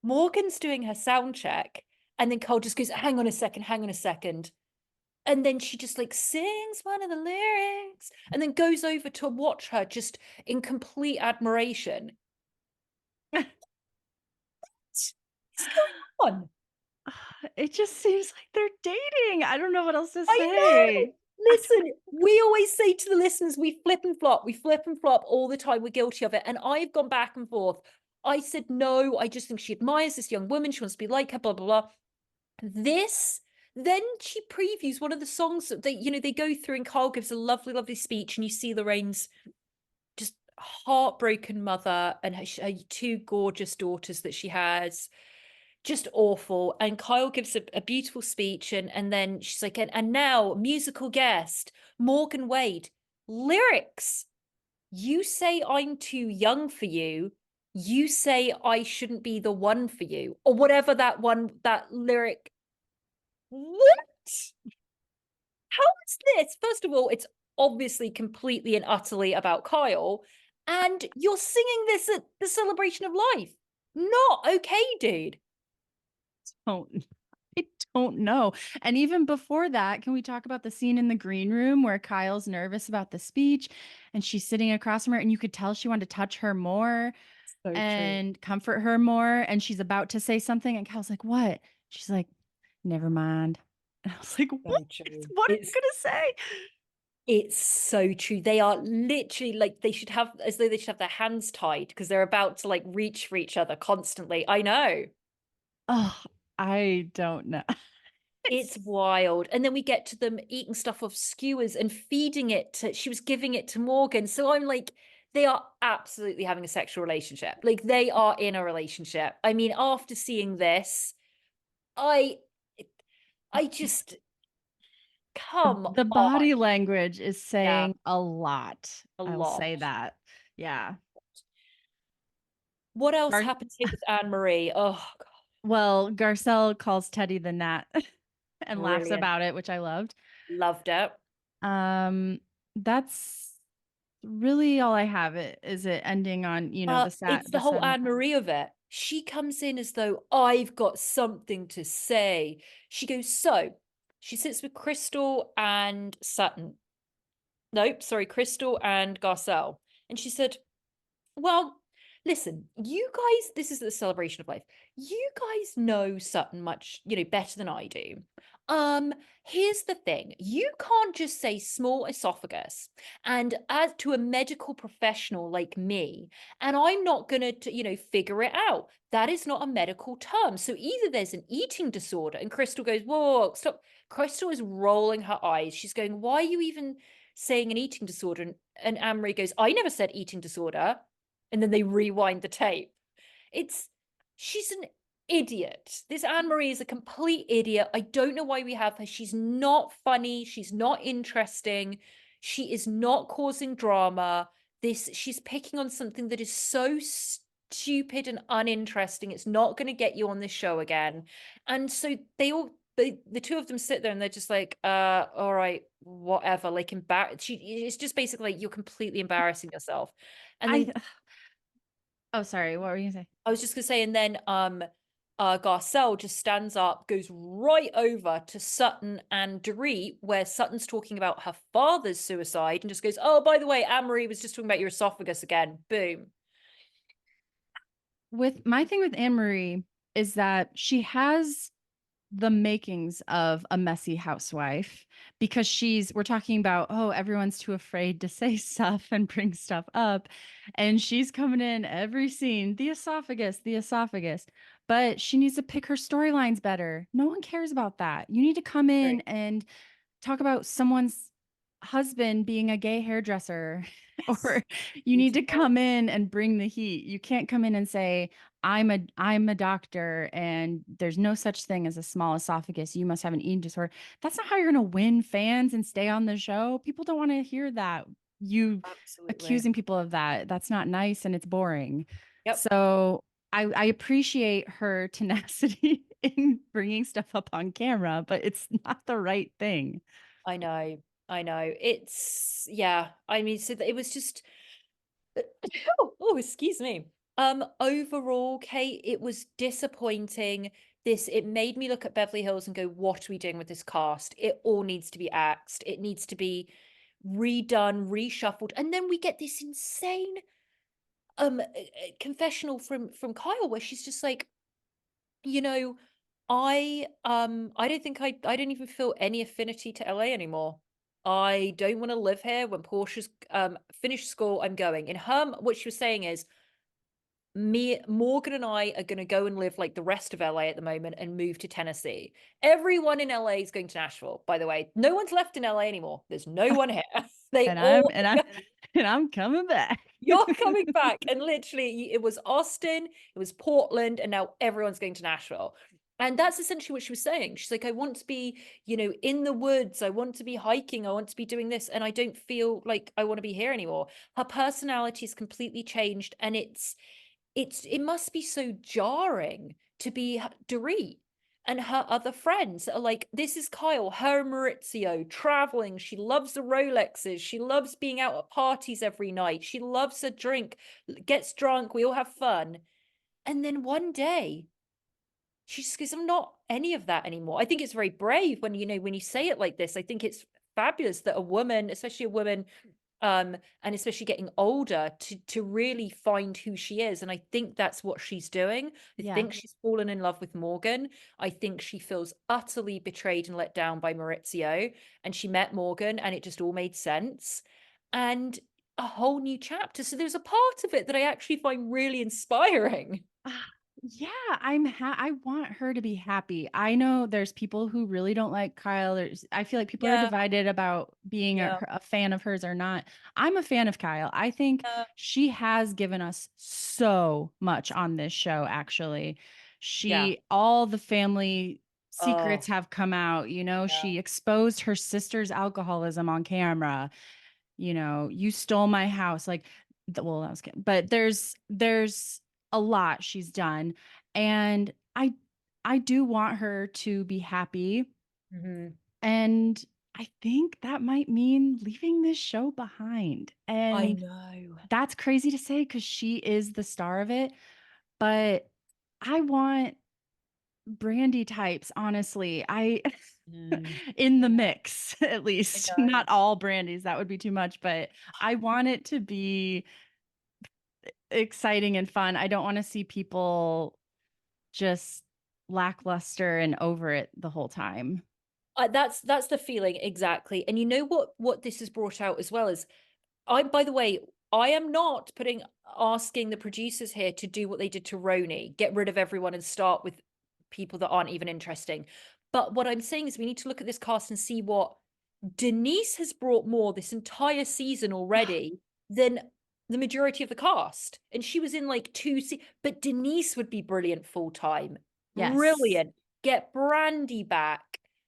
Morgan's doing her sound check. And then Kyle just goes, hang on a second, hang on a second. And then she just like sings one of the lyrics and then goes over to watch her just in complete admiration. What's going on? it just seems like they're dating. I don't know what else to I know. say. Listen, we always say to the listeners, we flip and flop. We flip and flop all the time. We're guilty of it. And I've gone back and forth. I said, no, I just think she admires this young woman. She wants to be like her, blah, blah, blah. Then she previews one of the songs that they go through, and Carl gives a lovely, lovely speech, and you see Lorraine's just heartbroken mother and her two gorgeous daughters that she has. Just awful. And Kyle gives a beautiful speech, and then she's like, and now musical guest Morgan Wade. Lyrics: you say I'm too young for you, you say I shouldn't be the one for you, or whatever that lyric. What? How is this? First of all, it's obviously completely and utterly about Kyle, and you're singing this at the celebration of life. Not okay, dude. Don't I don't know. And even before that, can we talk about the scene in the green room where Kyle's nervous about the speech and she's sitting across from her and you could tell she wanted to touch her more So true. and comfort her more, and she's about to say something and Kyle's like, "What?" She's like, "Never mind." And I was like, "What? So true. What are you going to say?" It's so true. They are literally like, they should have, as though they should have their hands tied because they're about to like reach for each other constantly. I know. Oh, I don't know. It's wild. And then we get to them eating stuff off skewers and feeding it to, she was giving it to Morgan. So I'm like, they are absolutely having a sexual relationship. Like, they are in a relationship. I mean, after seeing this, I just, come The on. body language is Yeah, saying a lot. a I will lot. say that. Yeah. What else Gar- happens here with Anne Marie? Oh, God, well, Garcelle calls Teddy the gnat and laughs brilliant. about it, which I loved. Loved it. Um, that's really all I have. Is it ending on, It's the the whole sad Anne note? Marie of it. She comes in as though I've got something to say. She goes, so she sits with Crystal and Sutton. Nope, sorry, Crystal and Garcelle. And she said, well, listen, you guys, this is the celebration of life. You guys know Sutton much, better than I do. Here's the thing. You can't just say small esophagus and as to a medical professional like me, and I'm not gonna, figure it out. That is not a medical term. So either there's an eating disorder, and Crystal goes, whoa, whoa, stop. Crystal is rolling her eyes. She's going, why are you even saying an eating disorder? And Anne-Marie goes, I never said eating disorder. And then they rewind the tape. She's an idiot. This Anne-Marie is a complete idiot. I don't know why we have her. She's not funny. She's not interesting. She is not causing drama. She's picking on something that is so stupid and uninteresting. It's not going to get you on this show again. And so the two of them sit there and they're just like, all right, whatever. Like it's just basically like, you're completely embarrassing yourself. And then oh, sorry, what were you gonna say? I was just gonna say, and then Garcelle just stands up, goes right over to Sutton and Dorit, where Sutton's talking about her father's suicide, and just goes, oh, by the way, Anne-Marie was just talking about your esophagus again. Boom. With my thing with Anne-Marie is that she has the makings of a messy housewife, because we're talking about, oh, everyone's too afraid to say stuff and bring stuff up, and she's coming in every scene, the esophagus, but she needs to pick her storylines better. No one cares about that. You need to come in Right. and talk about someone's husband being a gay hairdresser, or you need to come in and bring the heat. You can't come in and say, I'm a doctor and there's no such thing as a small esophagus. You must have an eating disorder. That's not how you're going to win fans and stay on the show. People don't want to hear that. You Absolutely. accusing people of that. That's not nice and it's boring. Yep. So I appreciate her tenacity in bringing stuff up on camera, but it's not the right thing. I know. It's yeah. I mean, so it was just oh, excuse me. Overall, Kate, it was disappointing. It made me look at Beverly Hills and go, what are we doing with this cast? It all needs to be axed. It needs to be redone, reshuffled. And then we get this insane confessional from Kyle where she's just like, you know, I don't think I don't even feel any affinity to LA anymore. I don't want to live here. When Portia's finished school, I'm going. In her, what she was saying is, Morgan and I are going to go and live like the rest of LA at the moment and move to Tennessee. Everyone in LA is going to Nashville, by the way. No one's left in LA anymore. There's no one here. They And all I'm coming back. you're coming back. And literally, it was Austin, it was Portland, and now everyone's going to Nashville. And that's essentially what she was saying. She's like, I want to be, in the woods. I want to be hiking. I want to be doing this. And I don't feel like I want to be here anymore. Her personality is completely changed. And it must be so jarring to be Dorit and her other friends that are like, this is Kyle, her Maurizio, traveling. She loves the Rolexes. She loves being out at parties every night. She loves a drink, gets drunk. We all have fun. And then one day, she just goes, I'm not any of that anymore. I think it's very brave when you say it like this. I think it's fabulous that a woman, especially a woman, and especially getting older, to really find who she is. And I think that's what she's doing. I think she's fallen in love with Morgan. I think she feels utterly betrayed and let down by Maurizio, and she met Morgan and it just all made sense. And a whole new chapter. So there's a part of it that I actually find really inspiring. Yeah, I want her to be happy. I know there's people who really don't like Kyle. I feel like people are divided about being a fan of hers or not. I'm a fan of Kyle. I think she has given us so much on this show, actually. All the family secrets have come out, she exposed her sister's alcoholism on camera. You stole my house. Like, well, that was kidding. But there's a lot she's done, and I do want her to be happy. And I think that might mean leaving this show behind. And I know. that's crazy to say because she is the star of it. But I want Brandy types, honestly. In the mix, at least. Not all Brandies, that would be too much, but I want it to be exciting and fun. I don't want to see people just lackluster and over it the whole time. That's the feeling exactly. And you know what this has brought out as well is, by the way, I am not asking the producers here to do what they did to Roni, get rid of everyone and start with people that aren't even interesting. But what I'm saying is we need to look at this cast and see what Denise has brought more this entire season already than the majority of the cast. And she was in like but Denise would be brilliant full time. Yes. Brilliant. Get Brandy back.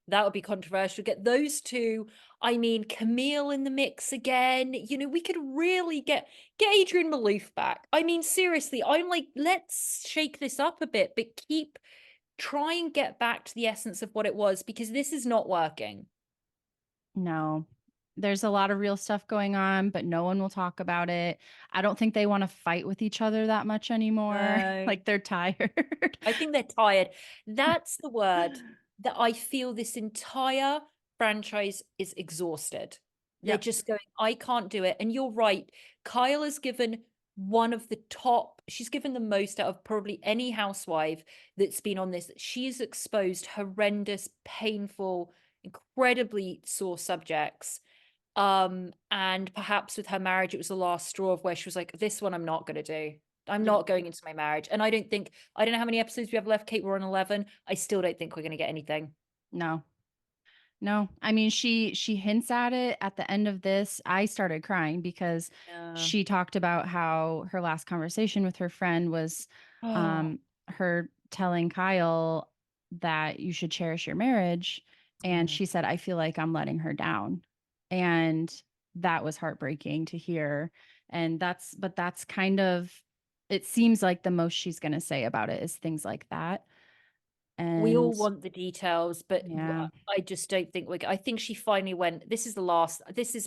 That would be controversial. Get those two. I mean, Camille in the mix again. You know, we could really get Adrian Malouf back. I mean, seriously, I'm like, let's shake this up a bit, but try and get back to the essence of what it was, because this is not working. No. There's a lot of real stuff going on, but no one will talk about it. I don't think they want to fight with each other that much anymore. No. Like they're tired. I think they're tired. That's the word that I feel this entire franchise is exhausted. They're Yep. just going, I can't do it. And you're right. Kyle has given she's given the most out of probably any housewife that's been on this. She has exposed horrendous, painful, incredibly sore subjects. And perhaps with her marriage, it was the last straw of where she was like, this one I'm not going to do. I'm Yep. not going into my marriage. And I don't know how many episodes we have left, Kate. We're on 11. I still don't think we're going to get anything. No. No. I mean, she hints at it at the end of this. I started crying because Yeah. she talked about how her last conversation with her friend was Oh, her telling Kyle that you should cherish your marriage. And yeah. she said, I feel like I'm letting her down. And that was heartbreaking to hear. And that's kind of, it seems like the most she's going to say about it is things like that. We all And want the details, but yeah. I just don't think I think she finally went, this is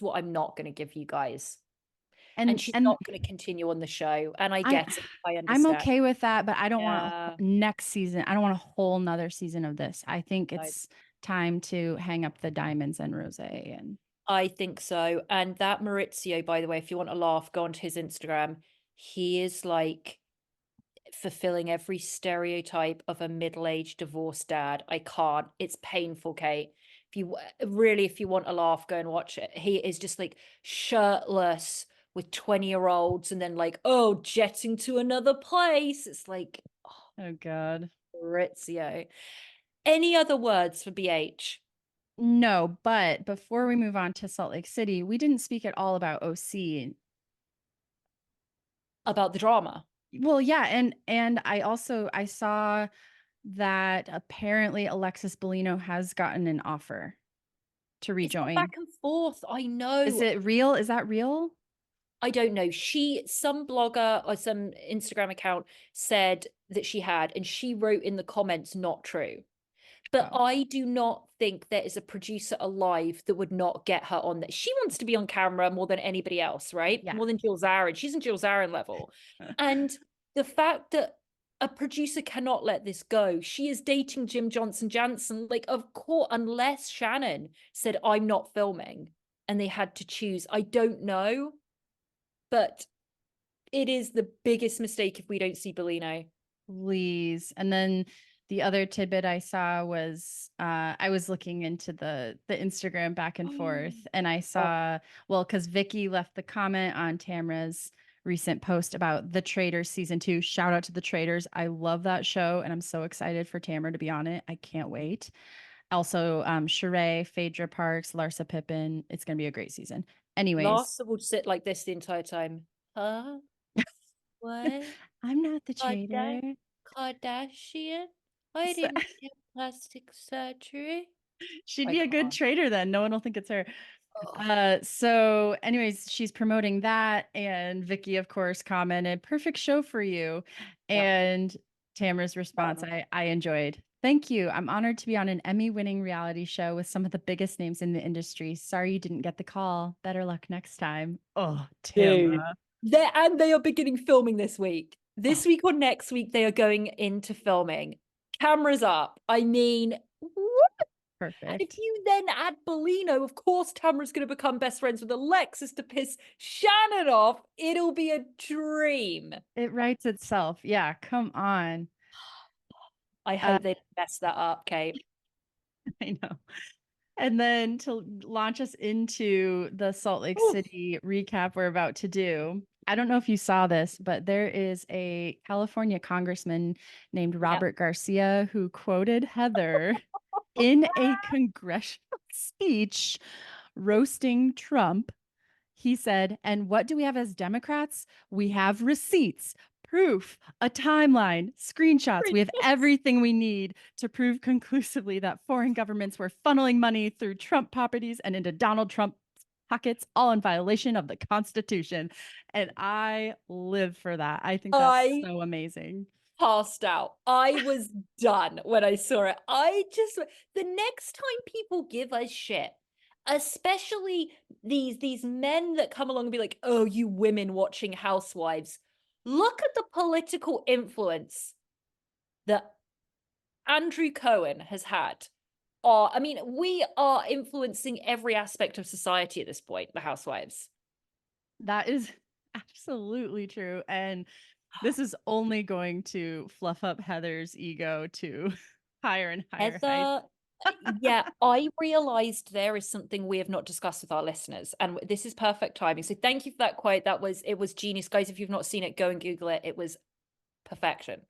what I'm not going to give you guys. And she's And not going to continue on the show. And I I'm get it. I I'm understand. okay with that, but I don't want Yeah. next season. I don't want a whole nother season of this. I think I it's time to hang up the diamonds and rose and I think so. And that Maurizio, by the way, if you want to laugh, go onto his Instagram. He is like fulfilling every stereotype of a middle-aged divorced dad. I can't. It's painful, Kate. If you want a laugh, go and watch it. He is just like shirtless with 20-year-olds and then like, oh, jetting to another place. It's like, oh, oh god. Maurizio. Any other words for BH No, but before we move on to Salt Lake City, we didn't speak at all about OC. about the drama? Well, yeah, and I saw that apparently Alexis Bellino has gotten an offer to It's gone rejoin. back and forth. I Is know. it real? Is that real? I don't know. Some blogger or some Instagram account said that she had, and she wrote in the comments, not true. But Oh, I do not think there is a producer alive that would not get her on there. She wants to be on camera more than anybody else, right? yeah. More than Jill Zarin. She's in Jill Zarin level. And the fact that a producer cannot let this go. She is dating Jim Johnson Jansen. Like, of course, unless Shannon said, I'm not filming, and they had to choose. I don't know. But it is the biggest mistake if we don't see Bellino. Please. And then the other tidbit I saw was I was looking into the Instagram back and forth, and I Oh, saw, well, because Vicky left the comment on Tamra's recent post about The Traitors season 2. Shout out to The Traitors. I love that show, and I'm so excited for Tamra to be on it. I can't wait. Also, Sheree, Phaedra Parks, Larsa Pippen. It's gonna be a great season. Anyways, Larsa would sit like this the entire time. Huh? What? I'm not the Karda- traitor. Kardashian? I So- didn't get plastic surgery. She'd I be a good can't. traitor then. No one will think it's her. Oh, So anyways, she's promoting that, and Vicky, of course, commented, "Perfect show for you." yeah. And Tamara's response, I enjoyed. Thank you. I'm honored to be on an Emmy-winning reality show with some of the biggest names in the industry. Sorry you didn't get the call. Better luck next time. Oh, Dude. Tamara. They are beginning filming this week. This Oh, week or next week, they are going into filming. Cameras up. I mean, and if perfect. you then add Bellino, of course, Tamara's going to become best friends with Alexis to piss Shannon off. It'll be a dream. It writes itself. Yeah, come on. I Uh, hope they mess that up, Kate. I know. And then to launch us into the Salt Lake Oof. City recap we're about to do, I don't know if you saw this, but there is a California congressman named Yep. Robert Garcia who quoted Heather in a congressional speech roasting Trump. He said, and what do we have as Democrats? We have receipts, proof, a timeline, screenshots. We have everything we need to prove conclusively that foreign governments were funneling money through Trump properties and into Donald Trump pockets, all in violation of the Constitution. And I live for that. I think that's I so amazing. passed out. I was done when I saw it. The next time people give us shit, especially these men that come along and be like, "Oh, you women watching Housewives." Look at the political influence that Andrew Cohen has had. I mean, we are influencing every aspect of society at this point, the Housewives. That is absolutely true. And this is only going to fluff up Heather's ego to higher and higher heights. Heather, yeah, I realized there is something we have not discussed with our listeners, and this is perfect timing. So thank you for that quote. It was genius, guys. If you've not seen it, go and Google it. It was perfection.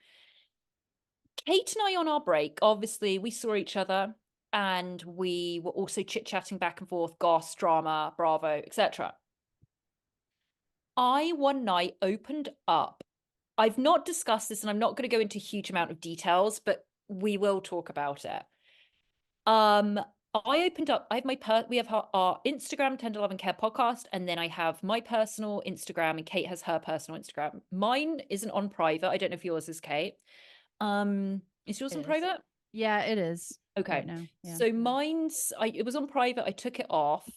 Kate and I on our break, obviously, we saw each other, and we were also chit-chatting back and forth, goss, drama, Bravo, etc. I one night opened up. I've not discussed this, and I'm not going to go into a huge amount of details, but we will talk about it. I opened up, I have we have our Instagram 10 to 11 Care podcast, and then I have my personal Instagram, and Kate has her personal Instagram. Mine isn't on private. I don't know if yours is, Kate. Is yours It on is. private? Yeah, it is. Okay. Right now. Yeah. So it was on private. I took it off,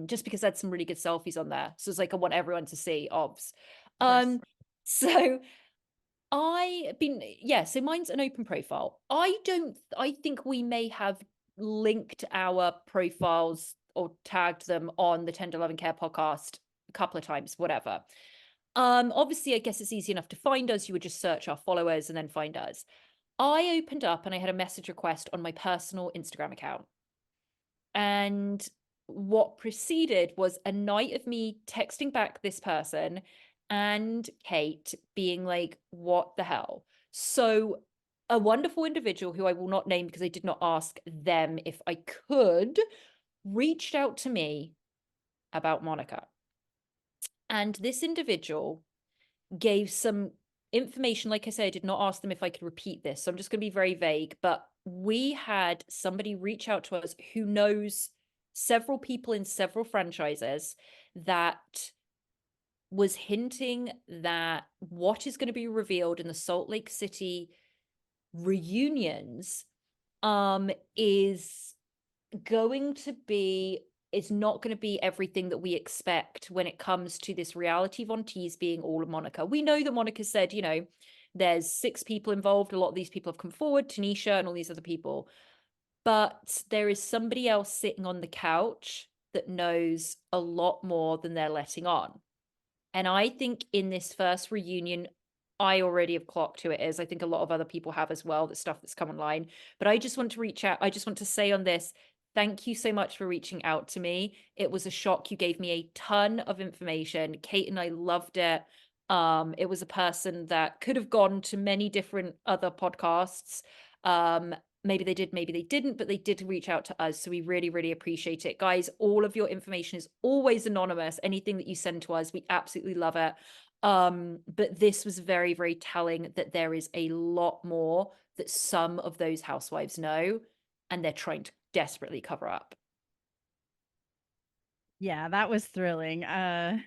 just because I had some really good selfies on there. So it's like I want everyone to see obs. Of course. So so mine's an open profile. I think we may have linked our profiles or tagged them on the 10 to 11 Care podcast a couple of times, whatever. Obviously, I guess it's easy enough to find us. You would just search our followers and then find us. I opened up and I had a message request on my personal Instagram account. And what preceded was a night of me texting back this person and Kate being like, what the hell? So, a wonderful individual who I will not name because I did not ask them if I could, reached out to me about Monica. And this individual gave some information. Like I said, I did not ask them if I could repeat this. So I'm just going to be very vague. But we had somebody reach out to us who knows several people in several franchises that was hinting that what is going to be revealed in the Salt Lake City reunions is going to be it's not going to be everything that we expect when it comes to this reality Von Teese being all of Monica. We know that Monica said, there's 6 people involved. A lot of these people have come forward, Tanisha and all these other people. But there is somebody else sitting on the couch that knows a lot more than they're letting on. And I think in this first reunion, I already have clocked who it is. I think a lot of other people have as well, the stuff that's come online. But I just want to reach out. I just want to say on this, thank you so much for reaching out to me. It was a shock. You gave me a ton of information. Kate and I loved it. It was a person that could have gone to many different other podcasts. Maybe they did, maybe they didn't, but they did reach out to us. So we really, really appreciate it. Guys, all of your information is always anonymous. Anything that you send to us, we absolutely love it. But this was very, very telling that there is a lot more that some of those housewives know, and they're trying to desperately cover up. Yeah, that was thrilling.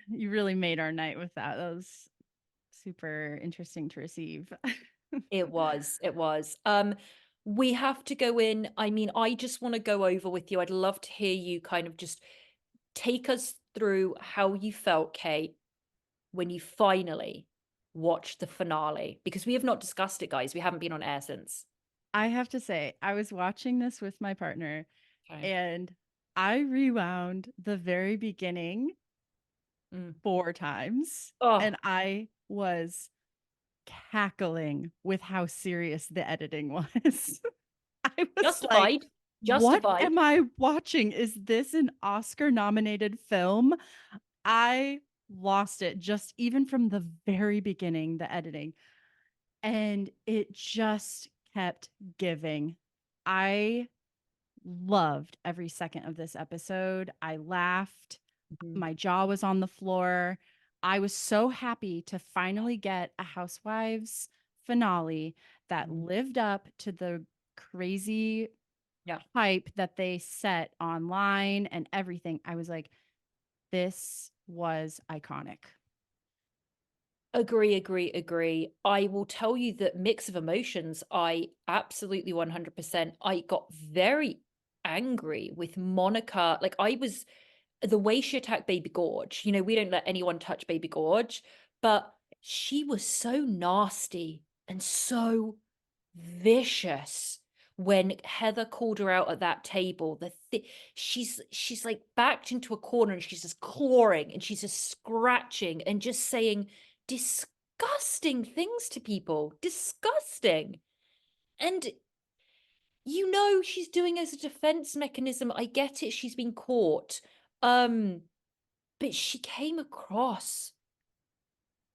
You really made our night with that. That was super interesting to receive. It was. We have to go in. I mean, I just want to go over with you. I'd love to hear you kind of just take us through how you felt, Kate, when you finally watched the finale, because we have not discussed it, guys. We haven't been on air since. I have to say, I was watching this with my partner Okay. and I rewound the very beginning 4 times Oh, and I was cackling with how serious the editing was. I was like, justified. what Justified. am I watching? Is this an Oscar nominated film? I lost it just even from the very beginning, the editing. And it just kept giving. I loved every second of this episode. I laughed. Mhm. My jaw was on the floor. I was so happy to finally get a Housewives finale that Mhm. lived up to the crazy Yeah. hype that they set online and everything. I was like, this was iconic. Agree. I will tell you that mix of emotions, I absolutely 100%. I got very angry with Monica. Like the way she attacked Baby Gorge, we don't let anyone touch Baby Gorge, but she was so nasty and so vicious when Heather called her out at that table. She's like backed into a corner and she's just clawing and she's just scratching and just saying disgusting things to people. Disgusting. And she's doing it as a defense mechanism. I get it, she's been caught. But she came across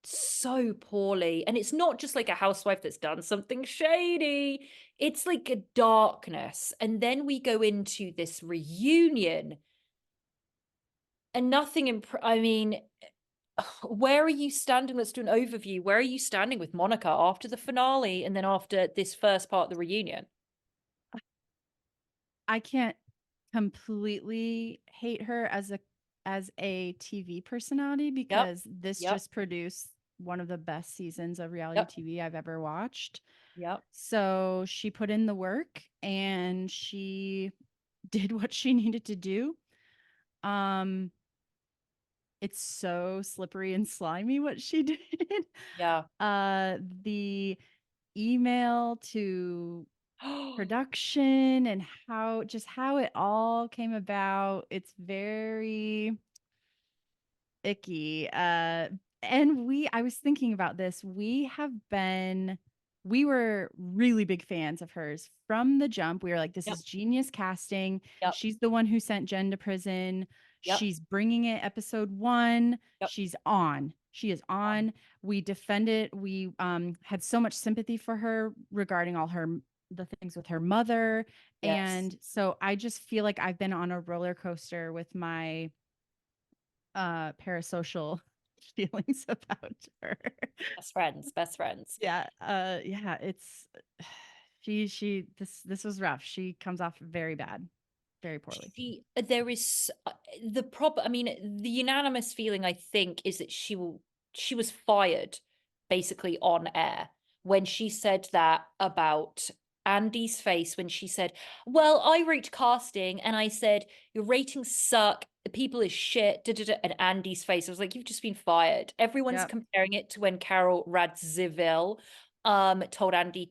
so poorly. And it's not just like a housewife that's done something shady, it's like a darkness. And then we go into this reunion and nothing I mean, where are you standing? Let's do an overview. Where are you standing with Monica after the finale and then after this first part of the reunion? I can't completely hate her as a TV personality Yep. because this Yep. just produced one of the best seasons of reality Yep. TV I've ever watched. Yep. So she put in the work and she did what she needed to do. Um it's so slippery and slimy what she did. Yeah. The email to production and how it all came about. It's very icky. And I was thinking about this. We were really big fans of hers from the jump. We were like, this Yep. is genius casting. Yep. She's the one who sent Jen to prison. Yep. She's bringing it episode 1. Yep. She's on. She is on. We defended. We had so much sympathy for her regarding all the things with her mother. Yes. And so I just feel like I've been on a roller coaster with my parasocial feelings about her. Best friends. Yeah, it's this was rough. She comes off very bad, very poorly. There is the problem. I mean, the unanimous feeling, I think, is that she was fired basically on air when she said that about Andy's face when she said, well, I wrote casting and I said, your ratings suck, the people is shit, da, da, da, and Andy's face, I was like, you've just been fired. Everyone's Yep. comparing it to when Carol Radzivil told Andy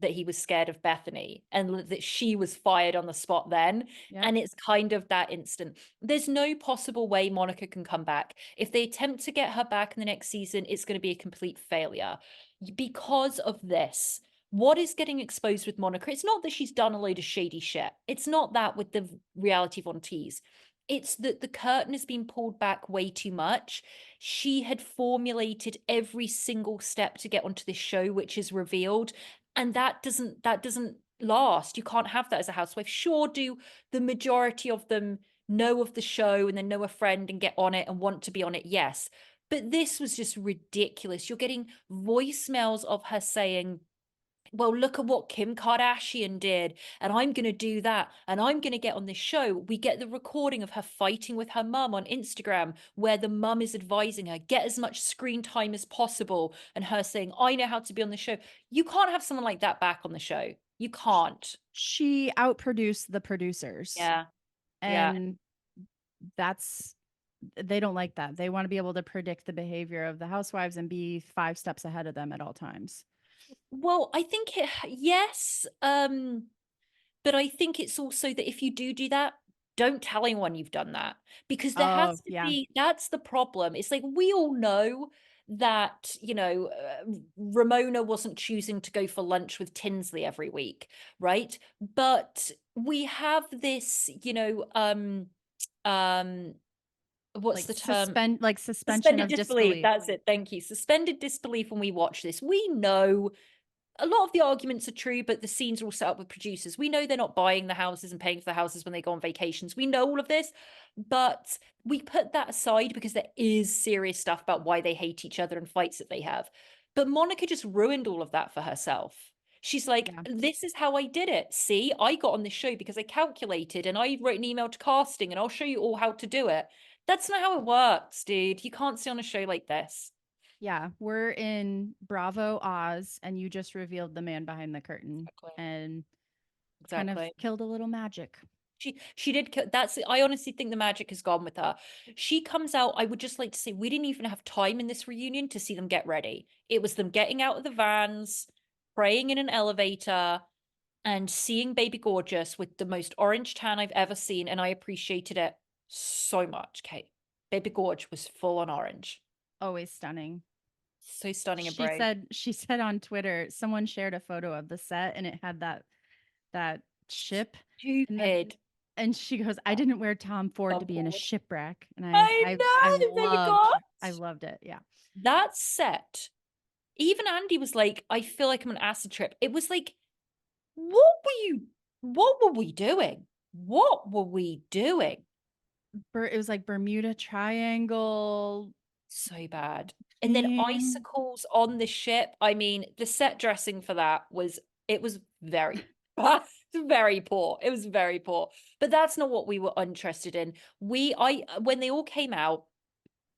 that he was scared of Bethany and that she was fired on the spot then. Yep. And it's kind of that instant. There's no possible way Monica can come back. If they attempt to get her back in the next season, it's going to be a complete failure. Because of this, what is getting exposed with Monica? It's not that she's done a load of shady shit. It's not that with the reality Von Tees. It's that the curtain has been pulled back way too much. She had formulated every single step to get onto this show, which is revealed, and that doesn't last. You can't have that as a housewife. Sure, do the majority of them know of the show and then know a friend and get on it and want to be on it? Yes. But this was just ridiculous. You're getting voicemails of her saying, well, look at what Kim Kardashian did, and I'm going to do that, and I'm going to get on this show. We get the recording of her fighting with her mum on Instagram, where the mum is advising her, get as much screen time as possible, and her saying, I know how to be on the show. You can't have someone like that back on the show. You can't. She outproduced the producers. Yeah. And they don't like that. They want to be able to predict the behavior of the housewives and be 5 steps ahead of them at all times. Well, I think yes. But I think it's also that if you do that, don't tell anyone you've done that, because there has to be, that's the problem. It's like, we all know that, Ramona wasn't choosing to go for lunch with Tinsley every week, right? But we have this, what's Like the term? suspension Suspended of disbelief. disbelief. That's it. Thank you. Suspended disbelief when we watch this. We know a lot of the arguments are true, but the scenes are all set up with producers. We know they're not buying the houses and paying for the houses when they go on vacations. We know all of this, but we put that aside because there is serious stuff about why they hate each other and fights that they have. But Monica just ruined all of that for herself. She's like, Yeah. this is how I did it. See, I got on this show because I calculated and I wrote an email to casting and I'll show you all how to do it. That's not how it works, dude. You can't stay on a show like this. Yeah, we're in Bravo Oz, and you just revealed the man behind the curtain Exactly. and kind of Exactly. killed a little magic. She did that's I honestly think the magic has gone with her. She comes out, I would just like to say we didn't even have time in this reunion to see them get ready. It was them getting out of the vans, praying in an elevator, and seeing Baby Gorgeous with the most orange tan I've ever seen, and I appreciated it so much, Kate. Baby Gorge was full on orange. Always stunning. So stunning and She brave. said she said on Twitter, someone shared a photo of the set and it had that ship and then Stupid. and she goes, I didn't wear Tom Ford to Tom be in a Ford. shipwreck. And I I know, Baby I Gorge. loved it. Yeah. That set, even Andy was like, I feel like I'm an acid trip. It was like, what were we doing? What were we doing? It was like Bermuda Triangle So bad. And then theme. icicles on the ship. I mean, the set dressing for that it was very bad. Very poor. It was very poor. But that's not what we were interested in. When they all came out,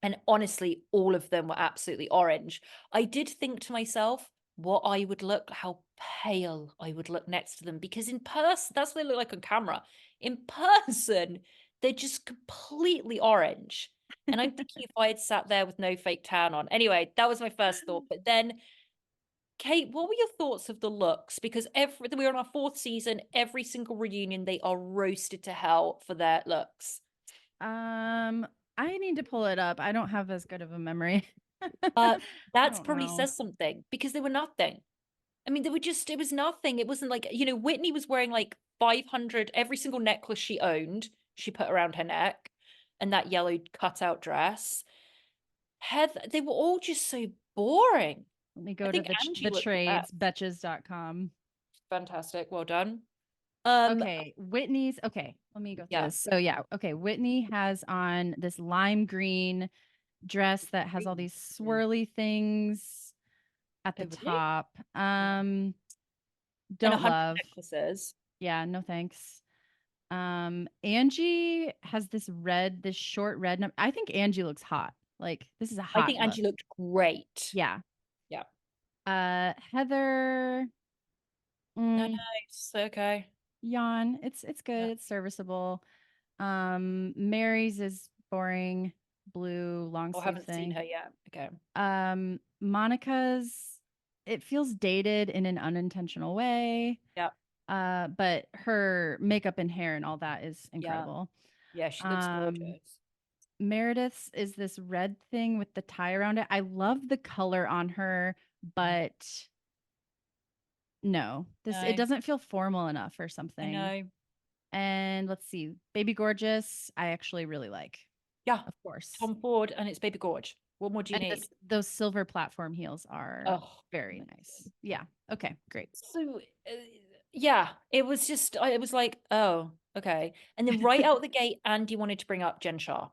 and honestly, all of them were absolutely orange. I did think to myself what I would look, how pale I would look next to them, because in person, that's what they look like on camera. In person, they're just completely orange. And I'm thinking if I had sat there with no fake tan on. Anyway, that was my first thought. But then, Kate, what were your thoughts of the looks? Because we're on our fourth season, every single reunion, they are roasted to hell for their looks. I need to pull it up. I don't have as good of a memory. Uh, I that's don't probably know. says something because they were nothing. I mean, it was nothing. It wasn't like, Whitney was wearing like 500, every single necklace she owned, she put around her neck, and that yellow cutout dress. Heather, they were all just so boring. Let me I go to think Angie the looked the trades, best. betches.com. Fantastic. Well done. Okay, Whitney's. Okay, let me go through Yeah. this. So yeah, okay, Whitney has on this lime green dress that has all these Yeah. swirly things at the Oh, really? top. And Don't 100 love. necklaces. Yeah, no thanks. Angie has this short red. I think Angie looks hot. Like this is a I hot think look. Angie looked great. Yeah. Yeah. Heather. No, mm, no, it's okay. Yawn. It's Yeah. good. It's serviceable. Mary's is boring, blue long I sleeve haven't seen thing. her yet. Okay. Monica's, it feels dated in an unintentional way. Yeah. But her makeup and hair and all that is Yeah. incredible. Yeah, she looks Um, gorgeous. Meredith's is this red thing with the tie around it. I love the color on her, but no, it No, doesn't feel formal enough or I something. know. And let's see, Baby Gorgeous, I actually really like, Yeah, of course. Tom Ford and it's Baby Gorge. What more do you And need? those silver platform heels are Oh, very nice. amazing. Yeah. Okay, great. So, yeah, it was just, it was like, oh, okay. And then right out the gate, Andy wanted to bring up Jen Shah.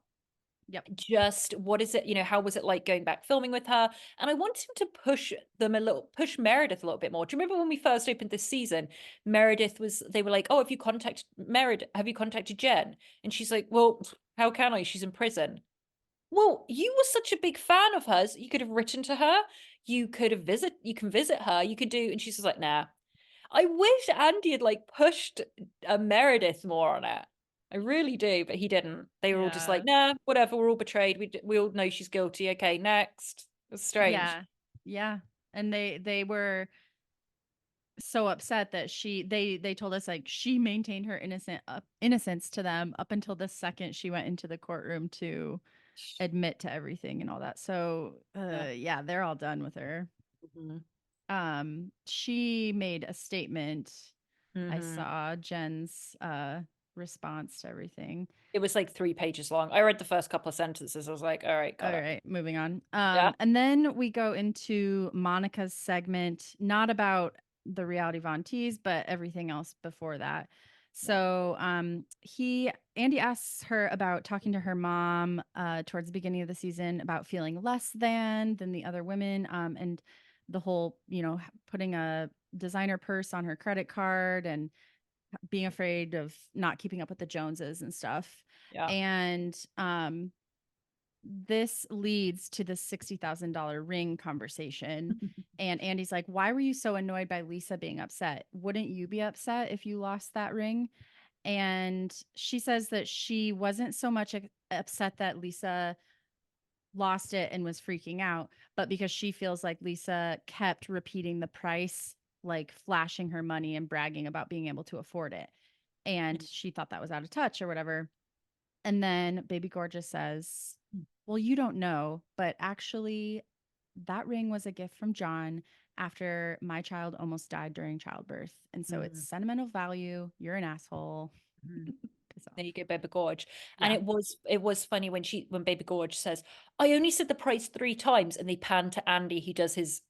Yep. Just what is it, how was it like going back filming with her? And I wanted him to push Meredith a little bit more. Do you remember when we first opened this season? They were like, oh, have you contacted Jen? And she's like, well, how can I? She's in prison. Well, you were such a big fan of hers. You could have written to her. You can visit her. You could do, and she's just like, nah. I wish Andy had like pushed Meredith more on it. I really do, but he didn't. They were all just Yeah. like, nah, whatever. We're all betrayed. We all know she's guilty. Okay, next. It's strange. Yeah. Yeah. And they were so upset that they told us like she maintained her innocence to them up until the second she went into the courtroom to admit to everything and all that. So Yeah. yeah, they're all done with her. Mhm. She made a statement I Mhm. saw Jen's response to everything. It was like 3 pages long. I read the first couple of sentences. I was like, all right, got All it. right, moving on. Yeah. And then we go into Monica's segment, not about the reality Von Teese, but everything else before that. Yeah. So Andy asks her about talking to her mom towards the beginning of the season about feeling less than the other women, and the whole, putting a designer purse on her credit card and being afraid of not keeping up with the Joneses and stuff. Yeah. And this leads to the $60,000 ring conversation. And Andy's like, "Why were you so annoyed by Lisa being upset? Wouldn't you be upset if you lost that ring?" And she says that she wasn't so much upset that Lisa lost it and was freaking out, but because she feels like Lisa kept repeating the price, like flashing her money and bragging about being able to afford it. And she thought that was out of touch or whatever. And then Baby Gorgeous says, "Well, you don't know, but actually, that ring was a gift from John after my child almost died during childbirth. And so it's Mhm. sentimental value. You're an asshole." Mhm. Piss off. There you go, Baby Gorge. And Yeah. it was funny when Baby Gorge says, I only said the price 3 times, and they pan to Andy, he does his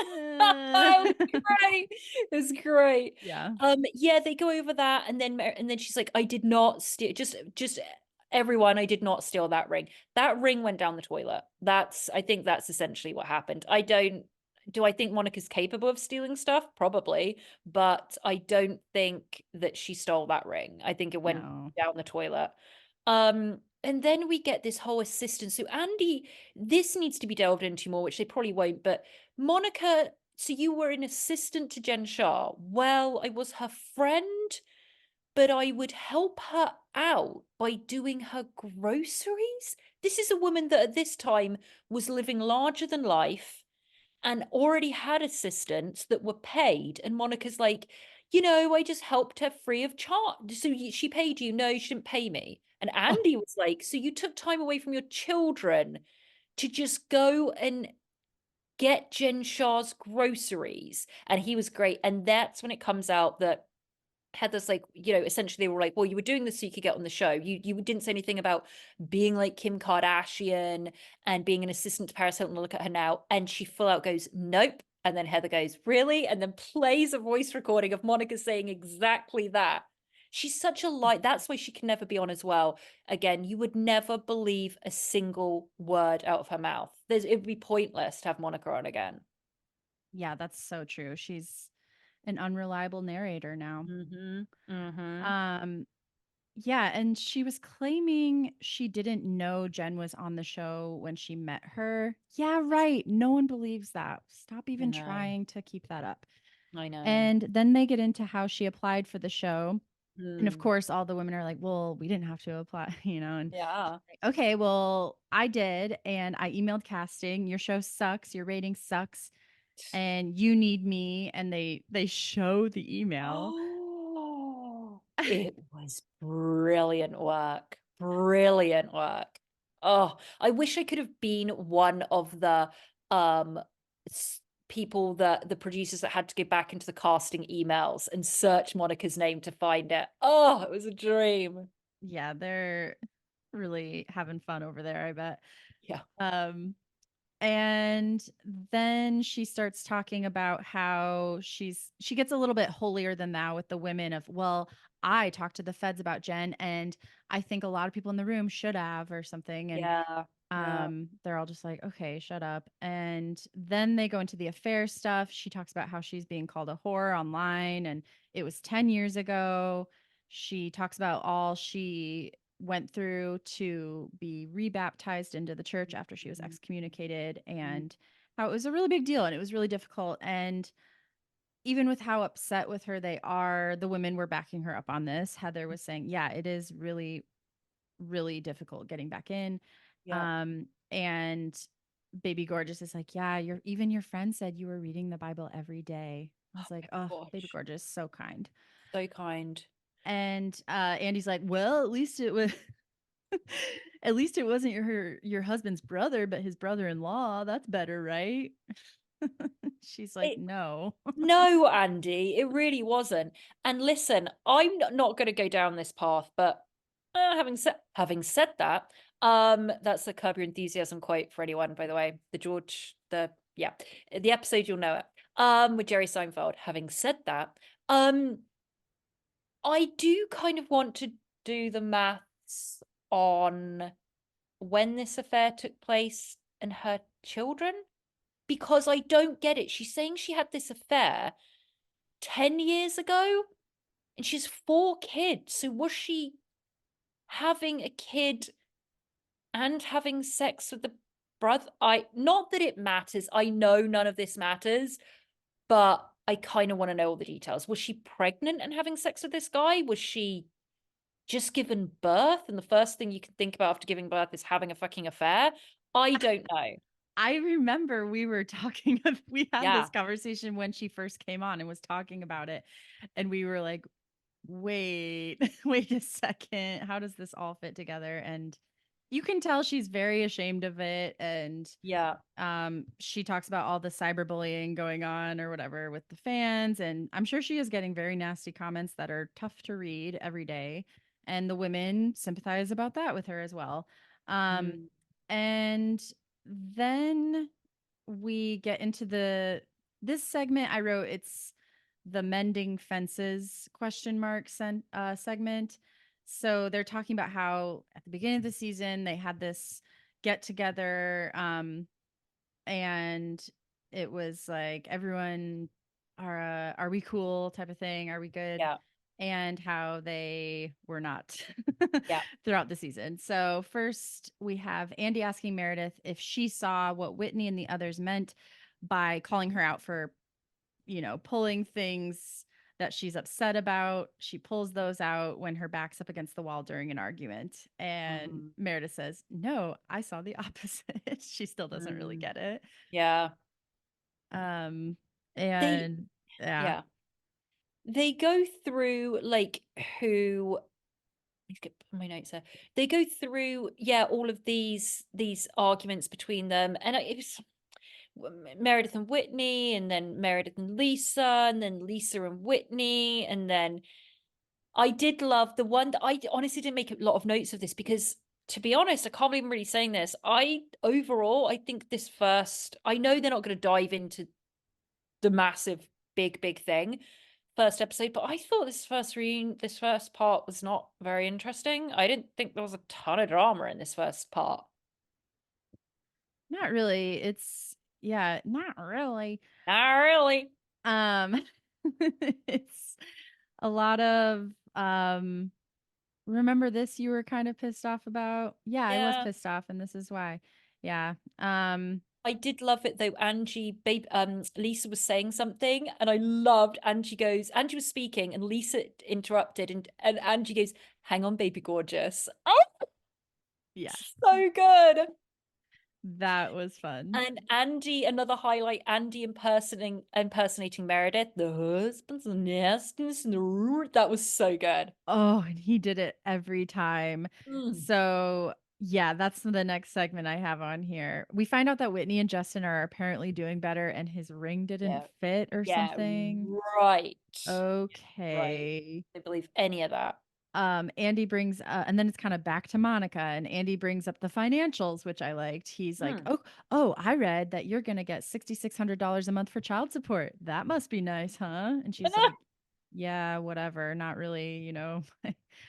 it was great. It was great. Yeah. Yeah, they go over that, and then she's like, I did not steal, just everyone, I did not steal that ring. That ring went down the toilet. I think that's essentially what happened. I think Monica's capable of stealing stuff? Probably, but I don't think that she stole that ring. I think it went No. down the toilet. And then we get this whole assistant. So Andy, this needs to be delved into more, which they probably won't, but Monica, so you were an assistant to Jen Shah. Well, I was her friend, but I would help her out by doing her groceries. This is a woman that at this time was living larger than life and already had assistants that were paid. And Monica's like, I just helped her free of charge. So she paid you? No, she didn't pay me. And Oh, Andy was like, so you took time away from your children to just go and get Jen Shah's groceries. And he was great. And that's when it comes out that Heather's like, essentially they were like, well, you were doing this so you could get on the show. You didn't say anything about being like Kim Kardashian and being an assistant to Paris Hilton. Look at her now. And she full out goes, nope. And then Heather goes, really? And then plays a voice recording of Monica saying exactly that. She's such a light. That's why she can never be on as well. Again, you would never believe a single word out of her mouth. It'd be pointless to have Monica on again. yeah, that's so true. She's an unreliable narrator now. Mm-hmm. Mm-hmm. Um, yeah, and she was claiming she didn't know Jen was on the show when she met her. Yeah, right. No one believes that. Stop I even know. trying to keep that up. I know. And then they get into how she applied for the show. And of Mm. course, all the women are like, "Well, we didn't have to apply," and Yeah. okay, well, I did, and I emailed casting. Your show sucks. Your rating sucks, and you need me. And they show the email. Oh, it was brilliant work. Brilliant work. Oh, I wish I could have been one of the um people that the producers that had to go back into the casting emails and search Monica's name to find it. Oh, it was a dream. Yeah, they're really having fun over there, I bet. Yeah. Um, and then she starts talking about how she gets a little bit holier than thou with the women of, well, I talked to the feds about Jen, and I think a lot of people in the room should have or something. And Yeah. Yeah. they're all just like, okay, shut up. And then they go into the affair stuff. She talks about how she's being called a whore online, and it was 10 years ago. She talks about all she went through to be rebaptized into the church after she was excommunicated, and how it was a really big deal and it was really difficult. And even with how upset with her they are, the women were backing her up on this. Heather was saying, yeah, it is really, really difficult getting back in. Yeah. And Baby Gorgeous is like, yeah, your friend said you were reading the Bible every day. I was Oh like, my oh, Baby gosh. Gorgeous, so kind. So kind. And Andy's like, well, at least it was at least it wasn't your husband's brother, but his brother-in-law. That's better, right? She's like, It, no. no, Andy, it really wasn't. And listen, I'm not going to go down this path, but having said that, that's the Curb Your Enthusiasm quote for anyone, by the way. The episode, you'll know it. With Jerry Seinfeld. Having said that, um, I do kind of want to do the maths on when this affair took place and her children, because I don't get it. She's saying she had this affair 10 years ago and she's 4 kids. So was she having a kid and having sex with the brother? Not that it matters. I know none of this matters, but I kind of want to know all the details. Was she pregnant and having sex with this guy? Was she just given birth? And the first thing you can think about after giving birth is having a fucking affair? I don't know. I remember we were talking, we had Yeah. this conversation when she first came on and was talking about it. And we were like, wait, wait a second. How does this all fit together? And you can tell she's very ashamed of it. And Yeah. she talks about all the cyberbullying going on or whatever with the fans. And I'm sure she is getting very nasty comments that are tough to read every day. And the women sympathize about that with her as well. Um, Mm, and then we get into this segment I wrote, it's the mending fences segment. So they're talking about how at the beginning of the season they had this get together, and it was like everyone are we cool type of thing, are we good, yeah. and how they were not Yeah. throughout the season. So first we have Andy asking Meredith if she saw what Whitney and the others meant by calling her out for, pulling things that she's upset about. She pulls those out when her back's up against the wall during an argument. And Mm, Meredith says, no, I saw the opposite. She still doesn't really mm, get it. yeah. Um, They, and yeah, yeah. They go through like who let's get my notes there. They go through, yeah, all of these arguments between them, and it was Meredith and Whitney, and then Meredith and Lisa, and then Lisa and Whitney, and then I did love the one that I honestly didn't make a lot of notes of this because, to be honest, I can't believe I'm really saying this. I think this first, I know they're not going to dive into the massive, big thing first episode, but I thought this first part was not very interesting. I didn't think there was a ton of drama in this first part. not really. Yeah, not really. Not really. Um, it's a lot of remember this you were kind of pissed off about? Yeah, I was Yeah. pissed off and this is why. Yeah. I did love it though. Lisa was saying something, and I loved Angie was speaking, and Lisa interrupted, and Angie goes, "Hang on, baby gorgeous." Oh, Yeah. so good. That was fun. And Andy, another highlight, Andy impersonating Meredith, the husband's nastiness in the room. That was so good. Oh, and he did it every time. Mm. So, yeah, that's the next segment I have on here. We find out that Whitney and Justin are apparently doing better and his ring didn't Yeah. fit or Yeah, something. right. Right. Okay. I believe any of that. Andy brings and then it's kind of back to Monica, and Andy brings up the financials, which I liked. He's like, Hmm. "Oh, I read that you're going to get $6,600 a month for child support. That must be nice, huh?" And she's like, "Yeah, whatever. Not really, my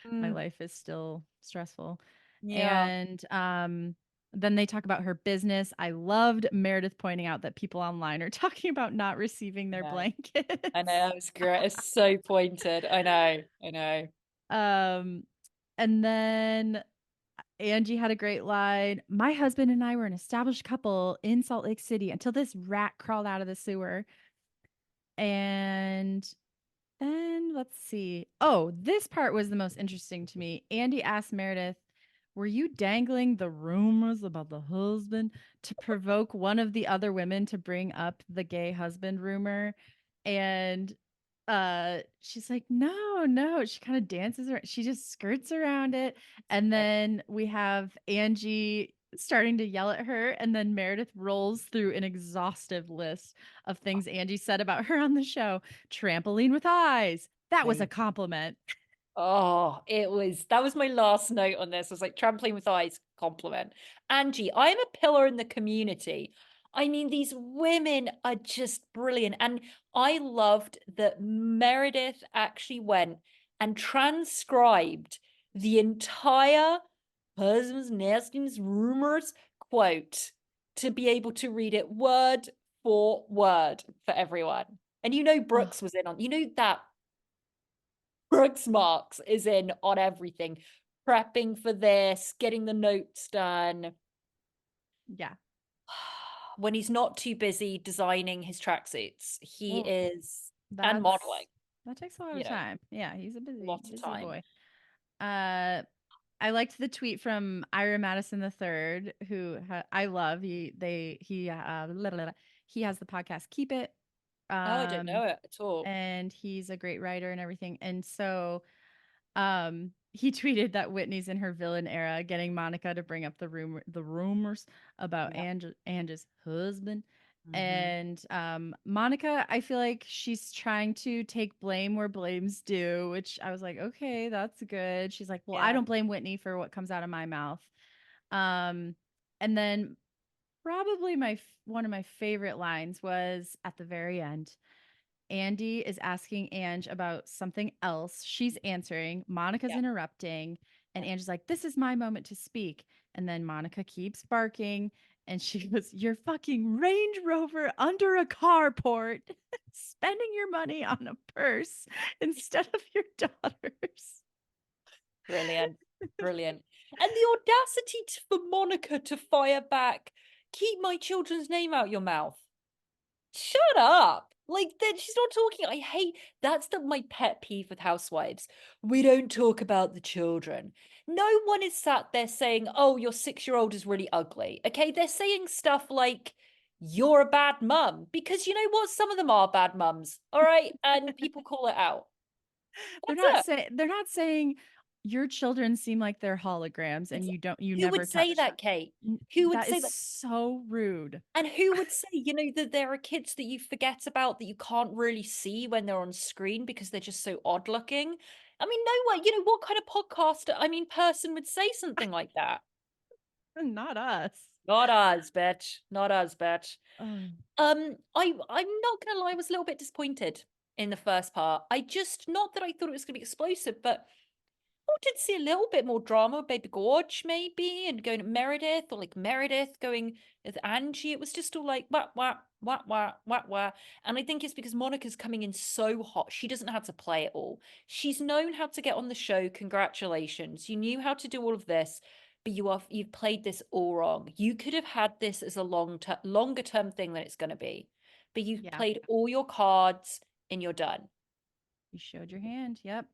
Mm, life is still stressful." yeah. And then they talk about her business. I loved Meredith pointing out that people online are talking about not receiving their No. blankets. I know, that was great. It's so pointed. I know. I know. Um, and then Angie had a great line. My husband and I were an established couple in Salt Lake City until this rat crawled out of the sewer. And then let's see. Oh, this part was the most interesting to me. Andy asked Meredith, were you dangling the rumors about the husband to provoke one of the other women to bring up the gay husband rumor? And she's like, no, no. She kind of dances around, she just skirts around it. And then we have Angie starting to yell at her, and then Meredith rolls through an exhaustive list of things Angie said about her on the show. Trampoline with eyes. That was a compliment. Oh, that was my last note on this. It was like trampoline with eyes, compliment. Angie, I am a pillar in the community. I mean, these women are just brilliant. And I loved that Meredith actually went and transcribed the entire husband's nastiness rumors quote to be able to read it word for word for everyone. And Brooks was in on, that Brooks Marks is in on everything, prepping for this, getting the notes done. Yeah. When he's not too busy designing his tracksuits, he is, and modeling. That takes a lot of time. Yeah, he's a busy time. boy. I liked the tweet from Ira Madison III, who I love. He has the podcast Keep It. I don't know it at all. And he's a great writer and everything. And so he tweeted that Whitney's in her villain era, getting Monica to bring up the rumors about Angie's husband. And Monica, I feel like she's trying to take blame where blame's due, which I was like, okay, that's good. She's like, well, I don't blame Whitney for what comes out of my mouth. And then probably one of my favorite lines was at the very end. Andy is asking Ange about something else. She's answering. Monica's interrupting. And Ange's like, this is my moment to speak. And then Monica keeps barking. And she goes, your fucking Range Rover under a carport, spending your money on a purse instead of your daughter's. Brilliant. Brilliant. And the audacity for Monica to fire back, keep my children's name out your mouth. Shut up. Like, that she's not talking. I hate that's my pet peeve with housewives. We don't talk about the children. No one is sat there saying, oh, your 6-year-old is really ugly. Okay, they're saying stuff like, you're a bad mum, because you know what, some of them are bad mums, all right, and people call it out. They're not saying your children seem like they're holograms and you who never would say that, Kate? Who would say that? So rude. And who would say, that there are kids that you forget about that you can't really see when they're on screen because they're just so odd looking? I mean, no way, what kind of person would say something like that? Not us. Not us, bitch. Not us, bitch. Oh. I'm not gonna lie, I was a little bit disappointed in the first part. Not that I thought it was gonna be explosive, but I did see a little bit more drama with Baby Gorge, maybe, and going to Meredith, or like Meredith going with Angie. It was just all like wah wah wah wah wah wah. And I think it's because Monica's coming in so hot. She doesn't know how to play it all. She's known how to get on the show. Congratulations. You knew how to do all of this, but you've played this all wrong. You could have had this as a longer term thing than it's going to be. But you've played all your cards and you're done. You showed your hand. Yep.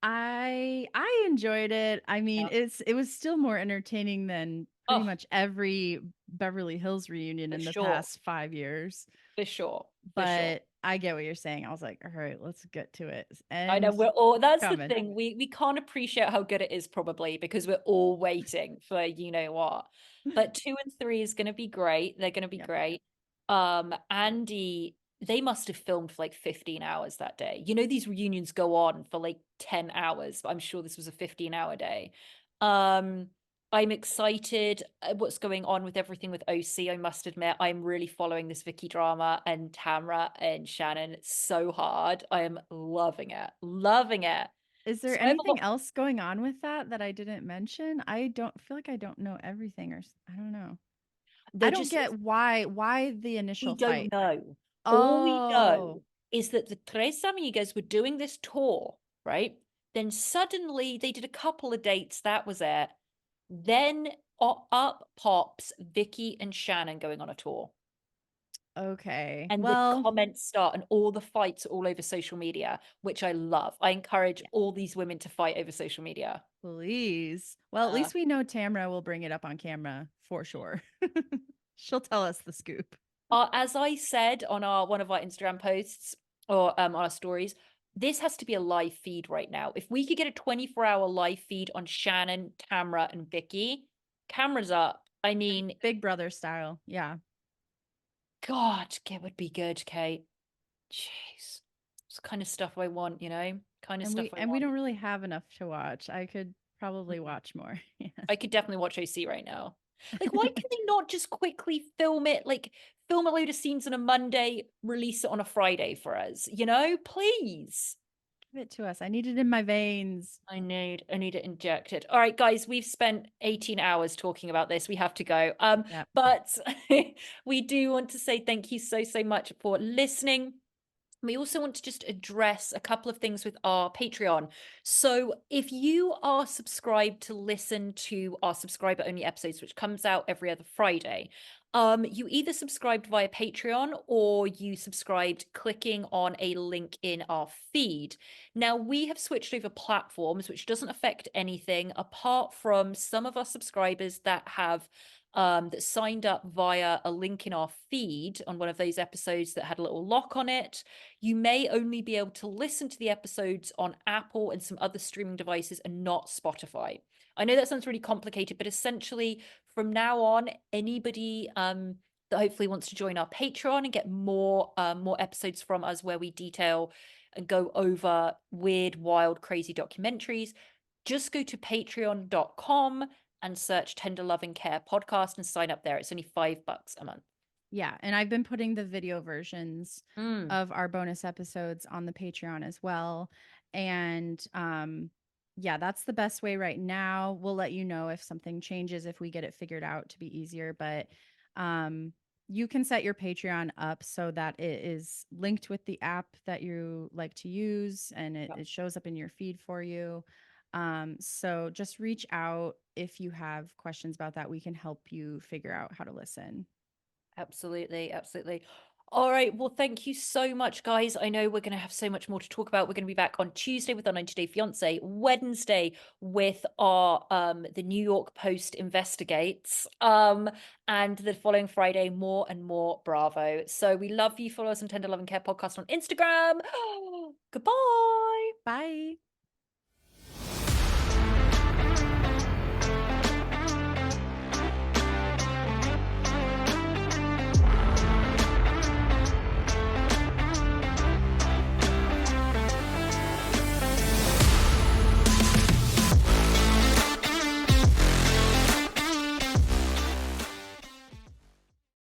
I enjoyed it. I mean, it was still more entertaining than pretty much every Beverly Hills reunion in the past 5 years. For sure. But I get what you're saying. I was like, all right, let's get to it. And I know that's the thing. We can't appreciate how good it is probably because we're all waiting for what. But 2 and 3 is going to be great. They're going to be great. Andy, they must have filmed for like 15 hours that day. These reunions go on for like 10 hours, but I'm sure this was a 15-hour day. I'm excited what's going on with everything with OC. I must admit, I'm really following this Vicky drama and Tamra and Shannon. It's so hard. I am loving it. Loving it. Is there anything else going on with that I didn't mention? I don't feel like I don't know everything, or I don't know. I don't get why the initial fight. We don't know. All we know is that the Tres Amigas were doing this tour, right? Then suddenly they did a couple of dates. That was it. Then up pops Vicky and Shannon going on a tour. Okay. And the comments start and all the fights are all over social media, which I love. I encourage all these women to fight over social media. Please. Well, at least we know Tamra will bring it up on camera for sure. She'll tell us the scoop. As I said on one of our Instagram posts or on our stories, this has to be a live feed right now. If we could get a 24-hour live feed on Shannon, Tamra, and Vicky, cameras up, I mean, Big Brother style. Yeah. God, it would be good, Kate. Jeez. It's the kind of stuff I want, you know? Kind of And stuff we I and we want. don't really have enough to watch. I could probably Mhm. watch more. Yes. I could definitely watch OC right now. Like, why can they not just quickly film it? Like, film a load of scenes on a Monday, release it on a Friday for us, you know? Please. Give it to us. I need it in my veins. I need it injected. All right, guys, we've spent 18 hours talking about this. We have to go. Yep. But we do want to say thank you so, so much for listening. We also want to just address a couple of things with our Patreon. So, if you are subscribed to listen to our subscriber only episodes, which comes out every other Friday, you either subscribed via Patreon or you subscribed clicking on a link in our feed. Now, we have switched over platforms, which doesn't affect anything apart from some of our subscribers that have that signed up via a link in our feed on one of those episodes that had a little lock on it. You may only be able to listen to the episodes on Apple and some other streaming devices and not Spotify. I know that sounds really complicated, but essentially from now on, anybody that hopefully wants to join our Patreon and get more episodes from us where we detail and go over weird, wild, crazy documentaries, just go to patreon.com and search Tender Love and Care podcast and sign up there. It's only $5 a month. Yeah, and I've been putting the video versions Mm. of our bonus episodes on the Patreon as well. And yeah, that's the best way right now. We'll let you know if something changes, if we get it figured out to be easier, but you can set your Patreon up so that it is linked with the app that you like to use and it shows up in your feed for you. So just reach out if you have questions about that. We can help you figure out how to listen. Absolutely, absolutely. All right. Well, thank you so much, guys. I know we're going to have so much more to talk about. We're going to be back on Tuesday with our 90-Day Fiance, Wednesday with our the New York Post investigates, and the following Friday more and more Bravo. So we love you. Follow us on Tender Love and Care podcast on Instagram. Goodbye. Bye.